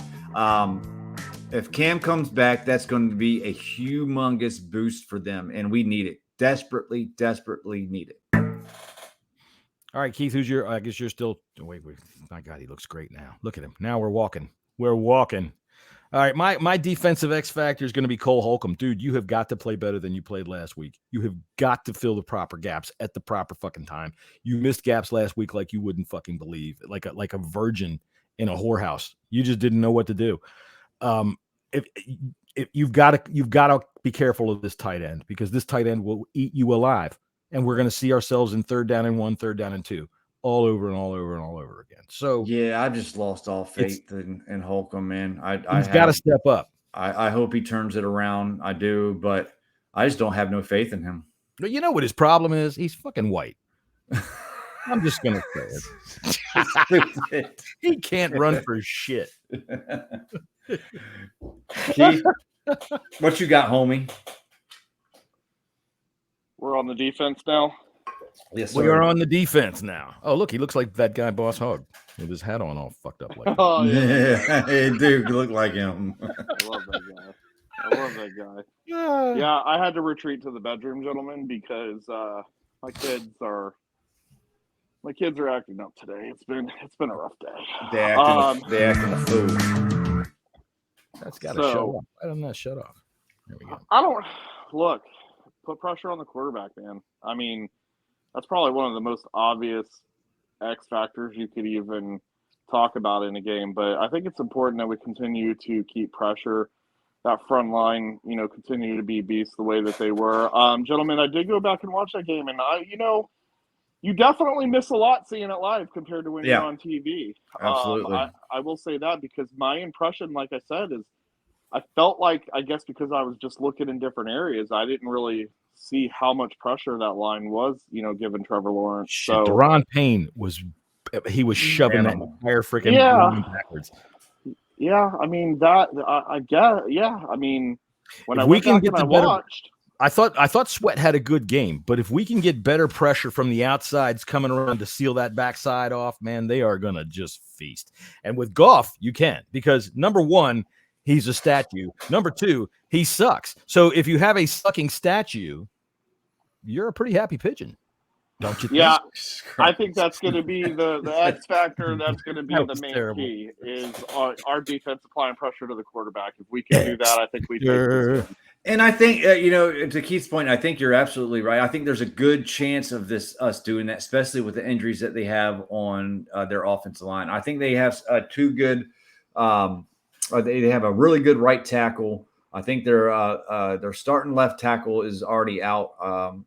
If Cam comes back, that's going to be a humongous boost for them, and we need it. Desperately need it. All right, Keith, who's your – I guess you're still – wait. My God, he looks great now. Look at him. Now we're walking. All right, my defensive X factor is going to be Cole Holcomb. Dude, you have got to play better than you played last week. You have got to fill the proper gaps at the proper fucking time. You missed gaps last week like you wouldn't fucking believe, like a virgin in a whorehouse. You just didn't know what to do. If you've got to be careful of this tight end, because this tight end will eat you alive, and we're going to see ourselves in 3rd down and 1, 3rd down and 2. All over again. So yeah, I've just lost all faith in Holcomb, man. He's got to step up. I hope he turns it around. I do, but I just don't have no faith in him. But you know what his problem is? He's fucking white. I'm just gonna say it. He can't run for shit. Keith, what you got, homie? We're on the defense now. Yes, sir. We are on the defense now. Oh, look, he looks like that guy Boss Hog with his hat on all fucked up like that. Oh, yeah, dude, look like him. I love that guy. Yeah, I had to retreat to the bedroom, gentlemen, because my kids are acting up today. It's been a rough day. They acting a fool. That's got to shut off. Why doesn't that shut off? There we go. I don't look. Put pressure on the quarterback, man. I mean, that's probably one of the most obvious X factors you could even talk about in a game. But I think it's important that we continue to keep pressure. That front line, continue to be beasts the way that they were. Gentlemen, I did go back and watch that game, and you definitely miss a lot seeing it live compared to when you're on TV. Absolutely. I will say that, because my impression, like I said, is I felt like, I guess because I was just looking in different areas, I didn't really see how much pressure that line was, given Trevor Lawrence. So Deron Payne was shoving that entire freaking line backwards. Yeah, I mean that. I guess. Yeah, I mean, when if I we went can back get and I better, watched, I thought Sweat had a good game, but if we can get better pressure from the outsides coming around to seal that backside off, man, they are gonna just feast. And with Goff, you can, because number one, he's a statue. Number two, he sucks. So if you have a sucking statue, you're a pretty happy pigeon, don't you think? Yeah, I think that's going to be the X factor. That's going to be the main terrible. key is our defense applying pressure to the quarterback. If we can do that, I think we take this game. And I think, to Keith's point, I think you're absolutely right. I think there's a good chance of us doing that, especially with the injuries that they have on their offensive line. I think they have two good they have a really good right tackle. I think their starting left tackle is already out.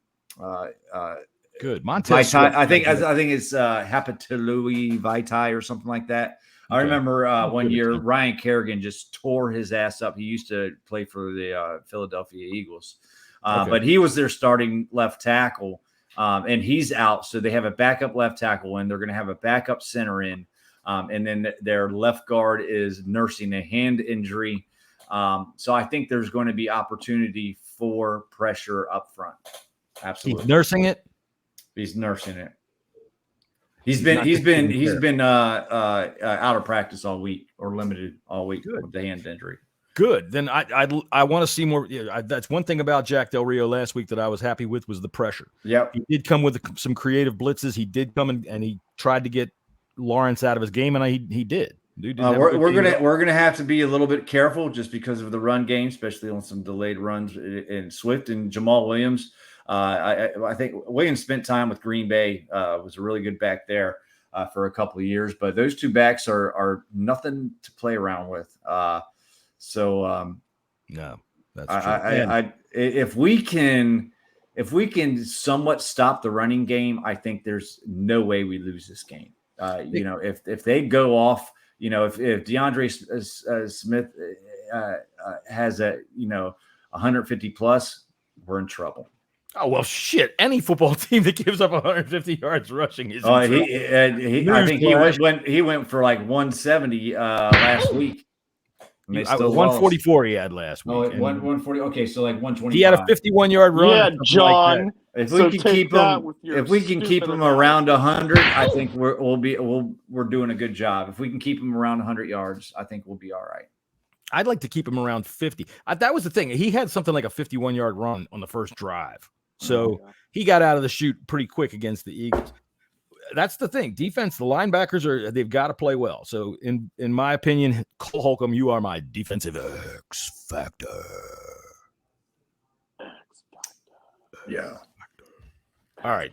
Good. Montez. I think it's Hapatilui Vitae or something like that. I remember one year Ryan Kerrigan just tore his ass up. He used to play for the Philadelphia Eagles, but he was their starting left tackle, and he's out. So they have a backup left tackle, and they're going to have a backup center in, and then their left guard is nursing a hand injury. So I think there's going to be opportunity for pressure up front. Absolutely, he's nursing it. He's nursing it. He's been out of practice all week or limited all week with the hand injury. Good. Then I want to see more. That's one thing about Jack Del Rio last week that I was happy with was the pressure. Yep. He did come with some creative blitzes. He did come and he tried to get Lawrence out of his game, and he did. We're gonna have to be a little bit careful just because of the run game, especially on some delayed runs in Swift and Jamal Williams. I think Williams spent time with Green Bay, was a really good back there for a couple of years, but those two backs are nothing to play around with. No, that's true. If we can somewhat stop the running game, I think there's no way we lose this game. If they go off, if DeAndre Smith has 150 plus, we're in trouble. Oh, well, shit. Any football team that gives up 150 yards rushing is I think he went for like 170 last week. And they still 144 he had last week. Oh, 140. Okay, so like 125. He had a 51-yard run. Yeah, John. Like if we can keep him, around 100, I think we're doing a good job. If we can keep him around 100 yards, I think we'll be all right. I'd like to keep him around 50. That was the thing. He had something like a 51-yard run on the first drive. So he got out of the chute pretty quick against the Eagles. That's the thing. Defense, the linebackers they've got to play well. So in my opinion, Cole Holcomb, you are my defensive X factor. Yeah. All right.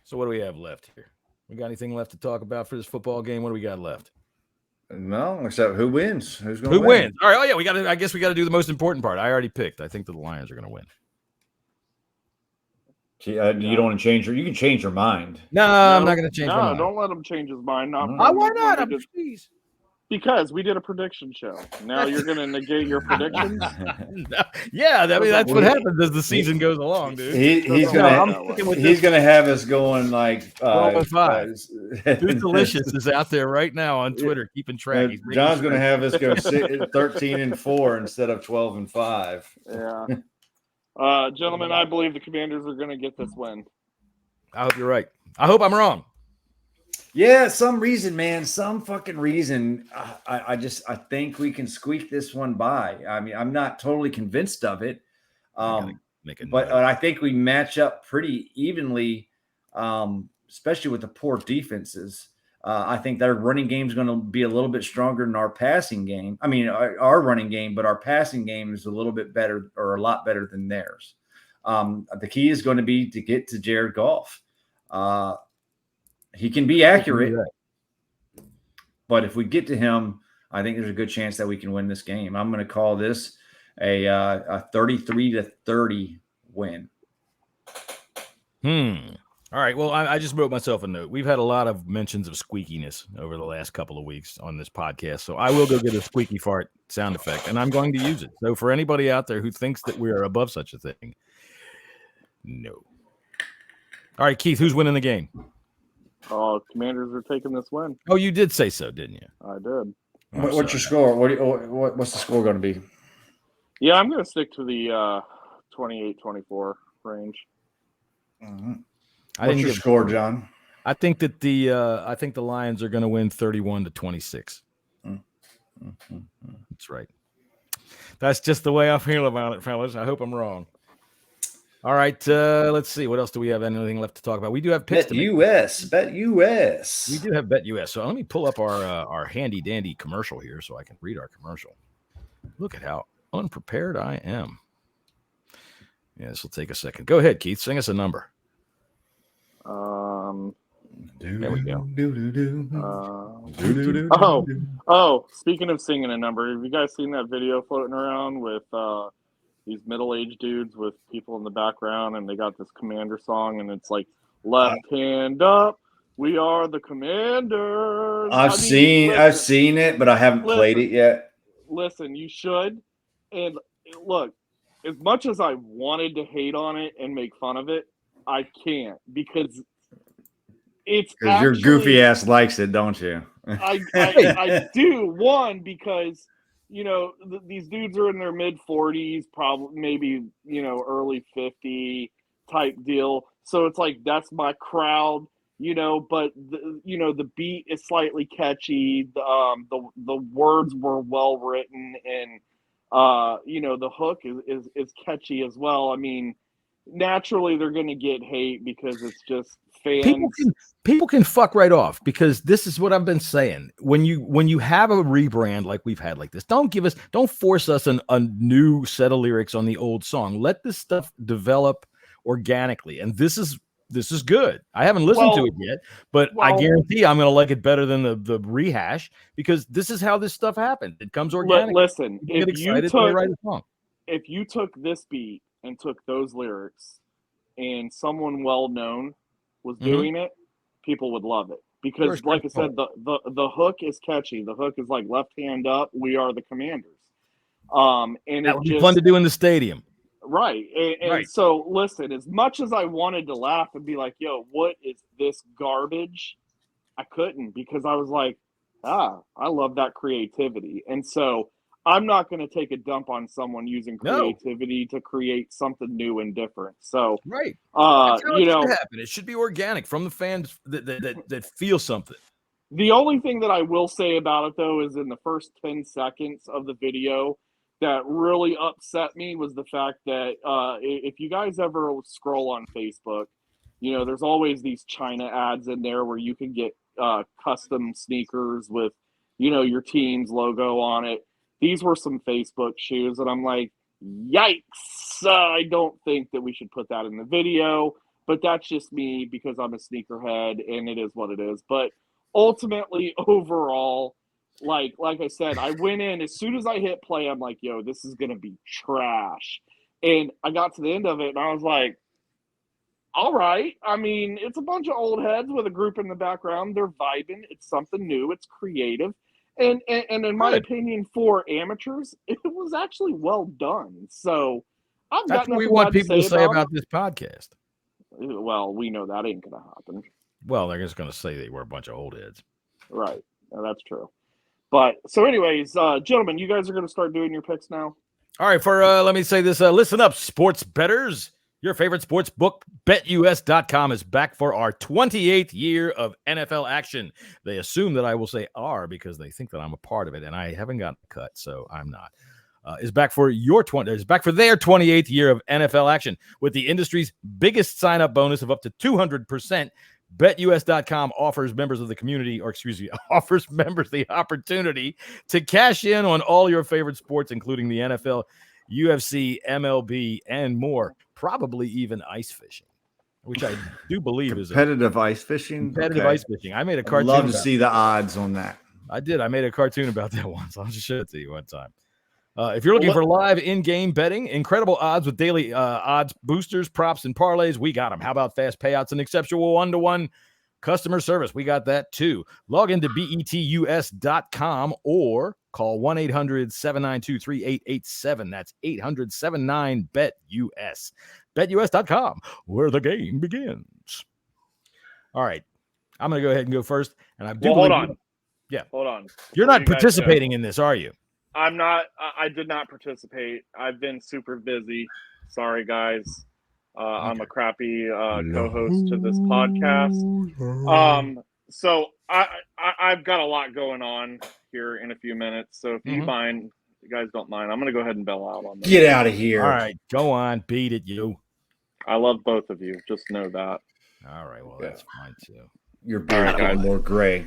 So what do we have left here? We got anything left to talk about for this football game? What do we got left? No, except who wins? Who's going to win? Who wins? All right. Oh yeah, I guess we got to do the most important part. I already picked. I think the Lions are going to win. You don't want to change you can change your mind. No, I'm not going to change my mind. No, don't let him change his mind. Why not? Because we did a prediction show. Now you're going to negate your predictions? Yeah, that's what happens as the season goes along, dude. He's gonna have us going like 5. Dude Delicious is out there right now on Twitter keeping track. John's gonna have us go 13-4 instead of 12-5. Yeah. Gentlemen, I believe the Commanders are going to get this win. I hope you're right. I hope I'm wrong. Yeah, some fucking reason. I think we can squeak this one by. I mean, I'm not totally convinced of it. But I think we match up pretty evenly, especially with the poor defenses. I think their running game is going to be a little bit stronger than our passing game. I mean, our running game, but our passing game is a little bit better or a lot better than theirs. The key is going to be to get to Jared Goff. He can be accurate, but if we get to him, I think there's a good chance that we can win this game. I'm going to call this a 33-30 win. All right. Well, I just wrote myself a note. We've had a lot of mentions of squeakiness over the last couple of weeks on this podcast. So I will go get a squeaky fart sound effect, and I'm going to use it. So for anybody out there who thinks that we are above such a thing, no. All right, Keith, who's winning the game? Commanders are taking this win. Oh, you did say so, didn't you? I did. What's your score? What's the score going to be? Yeah, I'm going to stick to the 28-24 range. Mm-hmm. What's your score, John? I think that the Lions are going to win 31-26. Mm-hmm. That's right. That's just the way I feel about it, fellas. I hope I'm wrong. All right, let's see. What else do we have? Anything left to talk about? We do have picks. Bet US. We do have Bet US. So let me pull up our handy dandy commercial here so I can read our commercial. Look at how unprepared I am. Yeah, this will take a second. Go ahead, Keith. Sing us a number. There we go. Speaking of singing a number, have you guys seen that video floating around with these middle-aged dudes with people in the background, and they got this Commander song, and it's like, left hand up, we are the Commanders. I've seen it, but I haven't played it yet. Listen, you should. And look, as much as I wanted to hate on it and make fun of it, I can't, because it's actually, your goofy ass likes it, don't you? I do. One, because these dudes are in their mid 40s, probably maybe early 50 type deal. So it's like that's my crowd, But the beat is slightly catchy. The words were well written, and the hook is catchy as well. I mean, naturally they're going to get hate because it's just fans. People can fuck right off, because this is what I've been saying. When you have a rebrand like we've had like this, don't force us a new set of lyrics on the old song. Let this stuff develop organically. And this is good. I haven't listened to it yet, but I guarantee I'm going to like it better than the rehash, because this is how this stuff happens. It comes organically. Listen, if you took this beat and took those lyrics and someone well-known was doing it, people would love it, because like I said, the hook is catchy. The hook is like, left hand up, we are the Commanders. And that would be fun to do in the stadium. Right. And so listen, as much as I wanted to laugh and be like, yo, what is this garbage? I couldn't, because I was like, I love that creativity. And so I'm not going to take a dump on someone using No. creativity to create something new and different. So, Right. That's how you it know, should happen. It should be organic from the fans that feel something. the only thing that I will say about it, though, is in the first 10 seconds of the video that really upset me was the fact that if you guys ever scroll on Facebook, you know, there's always these China ads in there where you can get custom sneakers with, you know, your team's logo on it. These were some Facebook shoes, and I'm like, yikes. I don't think that we should put that in the video, but that's just me because I'm a sneakerhead, and it is what it is. But ultimately, overall, like I said, I went in as soon as I hit play. I'm like, yo, this is gonna be trash. And I got to the end of it, and I was like, all right. I mean, it's a bunch of old heads with a group in the background. They're vibing. It's something new. It's creative. And in my Good. opinion, for amateurs, it was actually well done. So I've That's got what we nothing want bad to people to say about about this podcast. it. Well, we know that ain't gonna happen. Well, they're just going to say they were a bunch of old heads. Right. No, that's true. But so anyways, gentlemen, you guys are gonna start doing your picks now. All right, let me say this. Listen up, sports bettors. Your favorite sports book, BetUS.com, is back for our 28th year of NFL action. They assume that I will say "our" because they think that I'm a part of it, and I haven't gotten cut, so I'm not. Is back for their 28th year of NFL action with the industry's biggest sign-up bonus of up to 200%. BetUS.com offers members the opportunity to cash in on all your favorite sports, including the NFL, UFC, MLB, and more. Probably even ice fishing, which I do believe is competitive ice fishing. Competitive Okay. ice fishing. I made a I'd cartoon. love to see the odds on that. I did. I made a cartoon about that once. I'll just show it to you one time. If you're looking for live in-game betting, incredible odds with daily odds boosters, props, and parlays, we got them. How about fast payouts and exceptional one-to-one customer service? We got that too. Log into betus.com or call 1-800-792-3887. That's 800-79-BET-US. BetUS.com, where the game begins. All right. I'm going to go ahead and go first. And I do hold on. Yeah. Hold on. You're not participating in this, are you? I'm not. I did not participate. I've been super busy. Sorry, guys. I'm a crappy co-host to this podcast. So I've got a lot going on here in a few minutes. So if you guys don't mind, I'm going to go ahead and bail out on this. Get out of here. All right. Go on. Beat it, you. I love both of you. Just know that. All right. Well, that's fine, too. Your beard's getting more gray.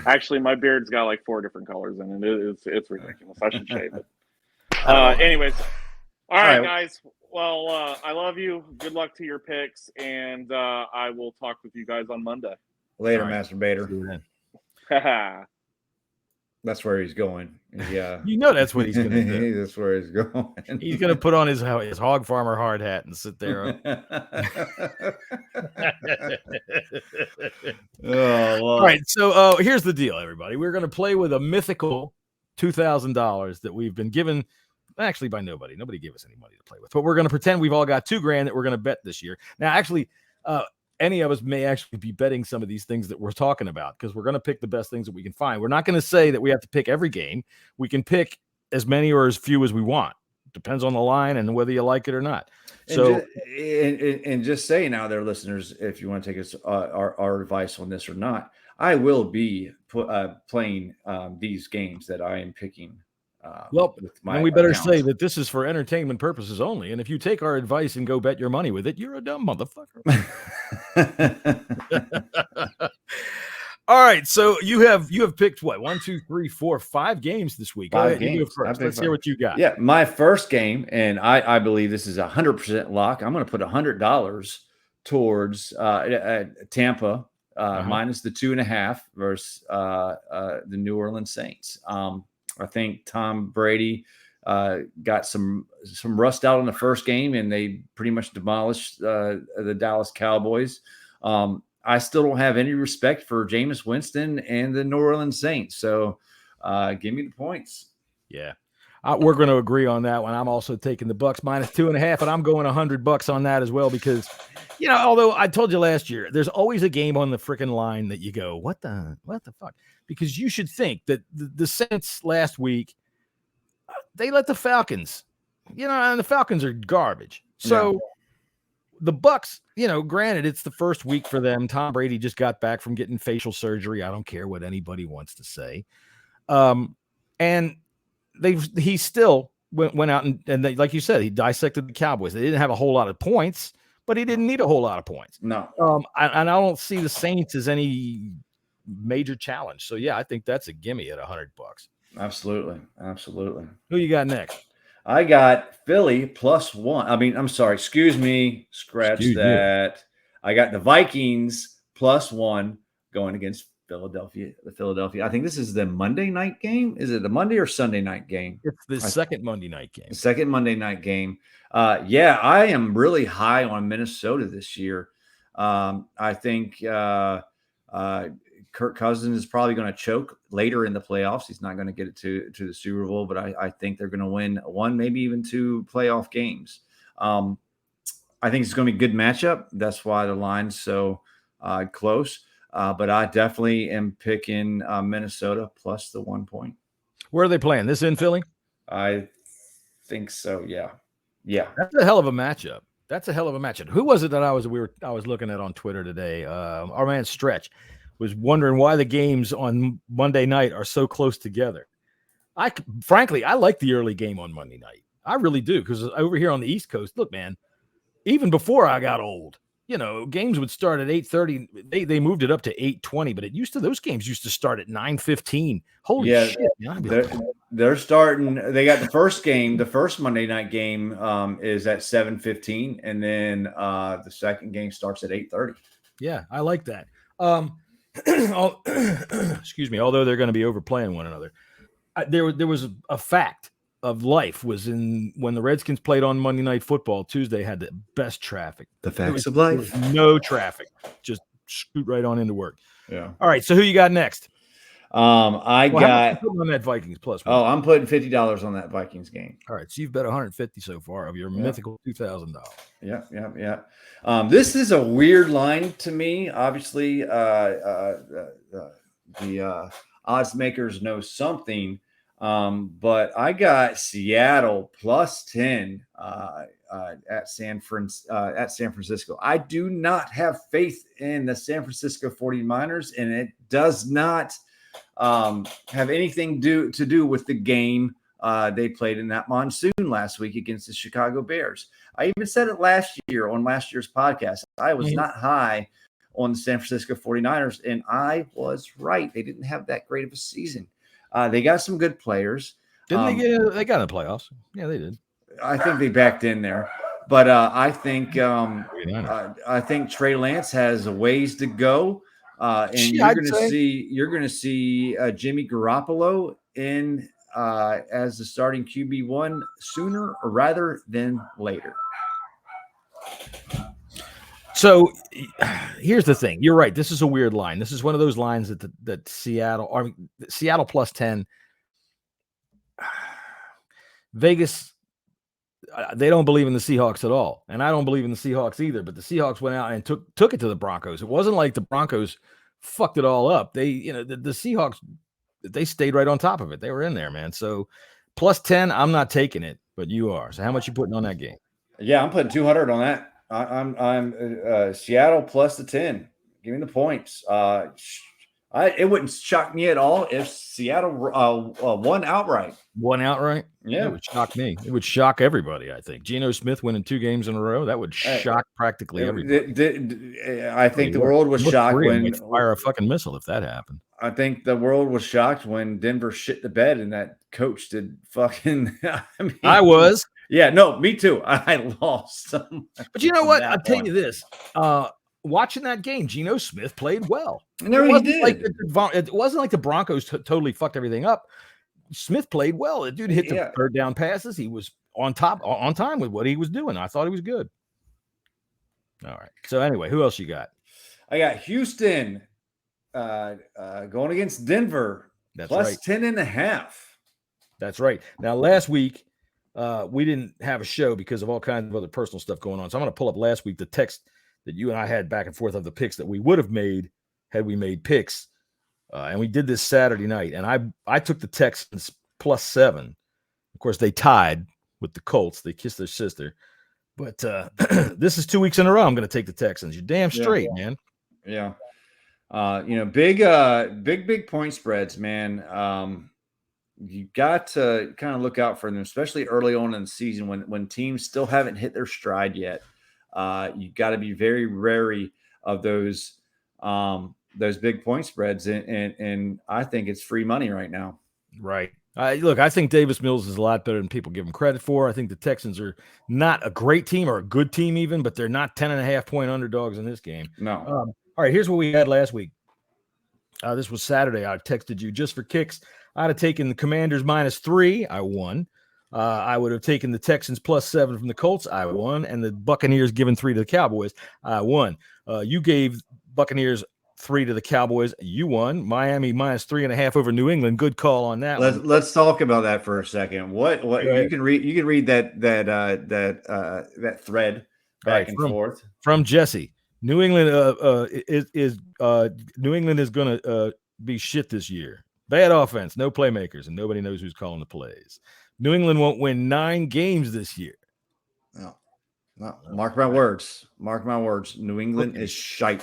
Actually, my beard's got like 4 different colors in it. It's ridiculous. I should shave it. Anyways, all right, guys. Well, I love you. Good luck to your picks, and I will talk with you guys on Monday. Later, masturbator. That's where he's going. Yeah, you know that's what he's going to do. That's where he's going. He's going to put on his hog farmer hard hat and sit there. All right. So here's the deal, everybody. We're going to play with a mythical $2,000 that we've been given, actually by nobody. Nobody gave us any money to play with, but we're going to pretend we've all got $2,000 that we're going to bet this year. Now, actually, any of us may actually be betting some of these things that we're talking about because we're going to pick the best things that we can find. We're not going to say that we have to pick every game. We can pick as many or as few as we want. Depends on the line and whether you like it or not. So, and just saying out there, listeners, if you want to take us our advice on this or not, I will be playing these games that I am picking. And we better say that this is for entertainment purposes only. And if you take our advice and go bet your money with it, you're a dumb motherfucker. All right. So you have picked what? 1, 2, 3, 4, 5 games this week. 5 games. You go first. Let's hear what you got. Yeah. My first game, and I believe this is 100% lock. I'm going to put $100 towards Tampa minus the 2.5 versus the New Orleans Saints. I think Tom Brady got some rust out in the first game, and they pretty much demolished the Dallas Cowboys. I still don't have any respect for Jameis Winston and the New Orleans Saints. So give me the points. Yeah. We're going to agree on that one. I'm also taking the Bucks minus 2.5, and I'm going $100 on that as well because, although I told you last year, there's always a game on the freaking line that you go, what the fuck? Because you should think that the Saints last week, they let the Falcons, and the Falcons are garbage. So the Bucks, granted, it's the first week for them. Tom Brady just got back from getting facial surgery. I don't care what anybody wants to say. And he still went out and they, like you said, he dissected the Cowboys. They didn't have a whole lot of points, but he didn't need a whole lot of points. No. I don't see the Saints as any major challenge. So yeah, I think that's a gimme at $100. Absolutely. Who you got next? I got Philly +1. I mean, I'm sorry. Excuse me. Scratch that. I got the Vikings +1 going against Philadelphia. I think this is the Monday night game. Is it the Monday or Sunday night game? It's the second Monday night game. Second Monday night game. I am really high on Minnesota this year. I think Kirk Cousins is probably going to choke later in the playoffs. He's not going to get it to the Super Bowl, but I think they're going to win one, maybe even two playoff games. I think it's going to be a good matchup. That's why the line's so close. But I definitely am picking Minnesota plus the 1 point. Where are they playing? This in Philly? I think so. Yeah. That's a hell of a matchup. Who was it that I was looking at on Twitter today? Our man Stretch was wondering why the games on Monday night are so close together. Frankly, I like the early game on Monday night. I really do, because over here on the East Coast, look, man, even before I got old, games would start at 8:30. They moved it up to 8:20, but those games used to start at 9:15. Holy shit! They're starting. They got the first game. The first Monday night game is at 7:15, and then the second game starts at 8:30. Yeah, I like that. Excuse me. Although they're going to be overplaying one another, there was a fact of life was in when the Redskins played on Monday Night Football. Tuesday had the best traffic. The facts of life. No traffic. Just scoot right on into work. Yeah. All right. So who you got next? I got on that Vikings plus. Oh, I'm putting $50 on that Vikings game. All right. So you've bet 150 so far of your mythical $2,000. Yeah. This is a weird line to me. Obviously, the odds makers know something. But I got Seattle +10 at San Francisco. I do not have faith in the San Francisco 49ers, and it does not have anything to do with the game they played in that monsoon last week against the Chicago Bears. I even said it last year on last year's podcast. I was not high on the San Francisco 49ers, and I was right. They didn't have that great of a season. They got some good players. Didn't they got in the playoffs? Yeah, they did. I think they backed in there. But I think Trey Lance has a ways to go. And you're going to see Jimmy Garoppolo in as the starting QB1 sooner rather than later. So here's the thing. You're right. This is a weird line. This is one of those lines that Seattle +10. Vegas, they don't believe in the Seahawks at all. And I don't believe in the Seahawks either. But the Seahawks went out and took it to the Broncos. It wasn't like the Broncos fucked it all up. They, the Seahawks, they stayed right on top of it. They were in there, man. So +10, I'm not taking it, but you are. So how much you putting on that game? Yeah, I'm putting 200 on that. I'm Seattle +10. Give me the points. It wouldn't shock me at all if Seattle won outright. Won outright? Yeah, it would shock me. It would shock everybody. I think Geno Smith winning 2 games in a row, that would shock practically everybody. I think the world was shocked when fire a fucking missile if that happened. I think the world was shocked when Denver shit the bed and that coach did fucking. I was. Yeah, no, me too. I lost. But you know what? I'll tell you this. Watching that game, Geno Smith played well. No, he did. It wasn't like the Broncos totally fucked everything up. Smith played well. The dude hit the third down passes. He was on time with what he was doing. I thought he was good. All right. So anyway, who else you got? I got Houston going against Denver. That's plus right. 10.5. That's right. Now, last week, we didn't have a show because of all kinds of other personal stuff going on. So I'm going to pull up last week the text that you and I had back and forth of the picks that we would have made had we made picks. And we did this Saturday night. And I took the Texans +7. Of course, they tied with the Colts. They kissed their sister. But this is 2 weeks in a row I'm going to take the Texans. You're damn straight, man. Yeah. Big point spreads, man. You got to kind of look out for them, especially early on in the season when teams still haven't hit their stride yet. You got to be very wary of those big point spreads, and I think it's free money right now. Right. Look, I think Davis Mills is a lot better than people give him credit for. I think the Texans are not a great team or a good team even, but they're not 10.5-point underdogs in this game. No. All right, here's what we had last week. This was Saturday. I texted you just for kicks. I'd have taken the Commanders -3. I won. I would have taken the Texans +7 from the Colts. I won. And the Buccaneers giving 3 to the Cowboys. I won. You gave Buccaneers 3 to the Cowboys. You won. Miami -3.5 over New England. Good call on that. Let's talk about that for a second. What you can read that thread back and forth from Jesse. New England New England is going to be shit this year. Bad offense, no playmakers, and nobody knows who's calling the plays. New England won't win 9 games this year. No. Mark my words. New England is shite.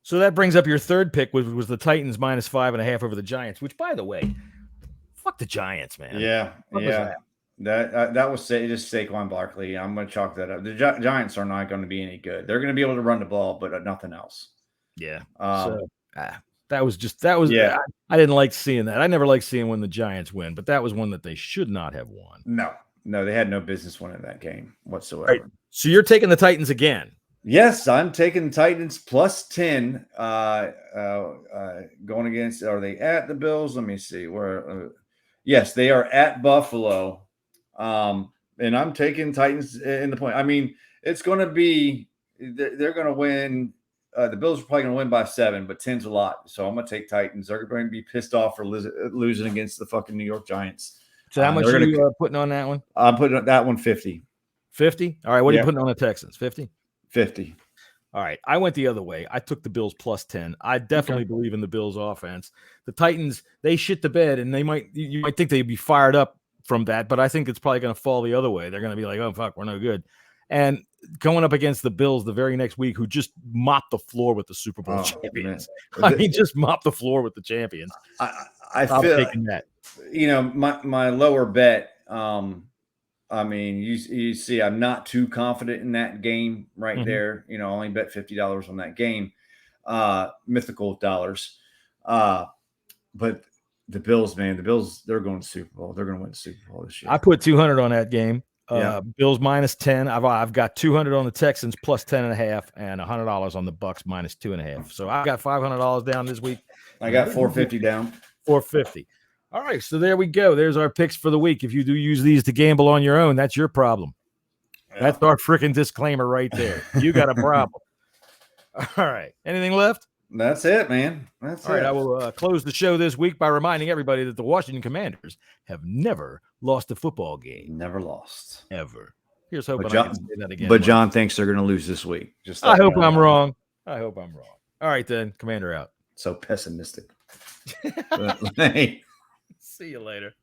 So that brings up your third pick, which was the Titans -5.5 over the Giants, which, by the way, fuck the Giants, man. Yeah. That was just Saquon Barkley. I'm going to chalk that up. The Giants are not going to be any good. They're going to be able to run the ball, but nothing else. Yeah. That was. Yeah. I didn't like seeing that. I never like seeing when the Giants win, but that was one that they should not have won. No, they had no business winning that game whatsoever. Right. So you're taking the Titans again. Yes, I'm taking Titans +10. Going against, are they at the Bills? Let me see where. Yes, they are at Buffalo. And I'm taking Titans in the point. I mean, it's going to be, they're going to win. The Bills are probably going to win by 7, but 10's a lot. So I'm going to take Titans. They're going to be pissed off for losing against the fucking New York Giants. So how much are you putting on that one? I'm putting that one 50. 50? All right. What are you putting on the Texans? 50? 50. All right. I went the other way. I took the Bills +10. I definitely believe in the Bills offense. The Titans, they shit the bed, and you might think they'd be fired up from that, but I think it's probably going to fall the other way. They're going to be like, oh, fuck, we're no good. And going up against the Bills the very next week, who just mopped the floor with the Super Bowl champions. Man. I mean, just mopped the floor with the champions. I'm taking that. My lower bet, I mean, you see, I'm not too confident in that game right there. I only bet $50 on that game, mythical dollars. But the Bills, man, they're going to Super Bowl. They're going to win the Super Bowl this year. I put 200 on that game. Bills -10. I've got 200 on the Texans +10.5, and $100 on the Bucks -2.5. So I've got $500 down this week. I got 450 down. 450. All right, so there we go. There's our picks for the week. If you do use these to gamble on your own, that's your problem. Yeah. That's our freaking disclaimer right there. You got a problem. All right. Anything left? That's it, man. That's all right. I will close the show this week by reminding everybody that the Washington Commanders have never lost a football game. Never lost. Ever. Here's hoping I can say that again. But John thinks they're going to lose this week. I hope I'm wrong. All right, then. Commander out. So pessimistic. See you later.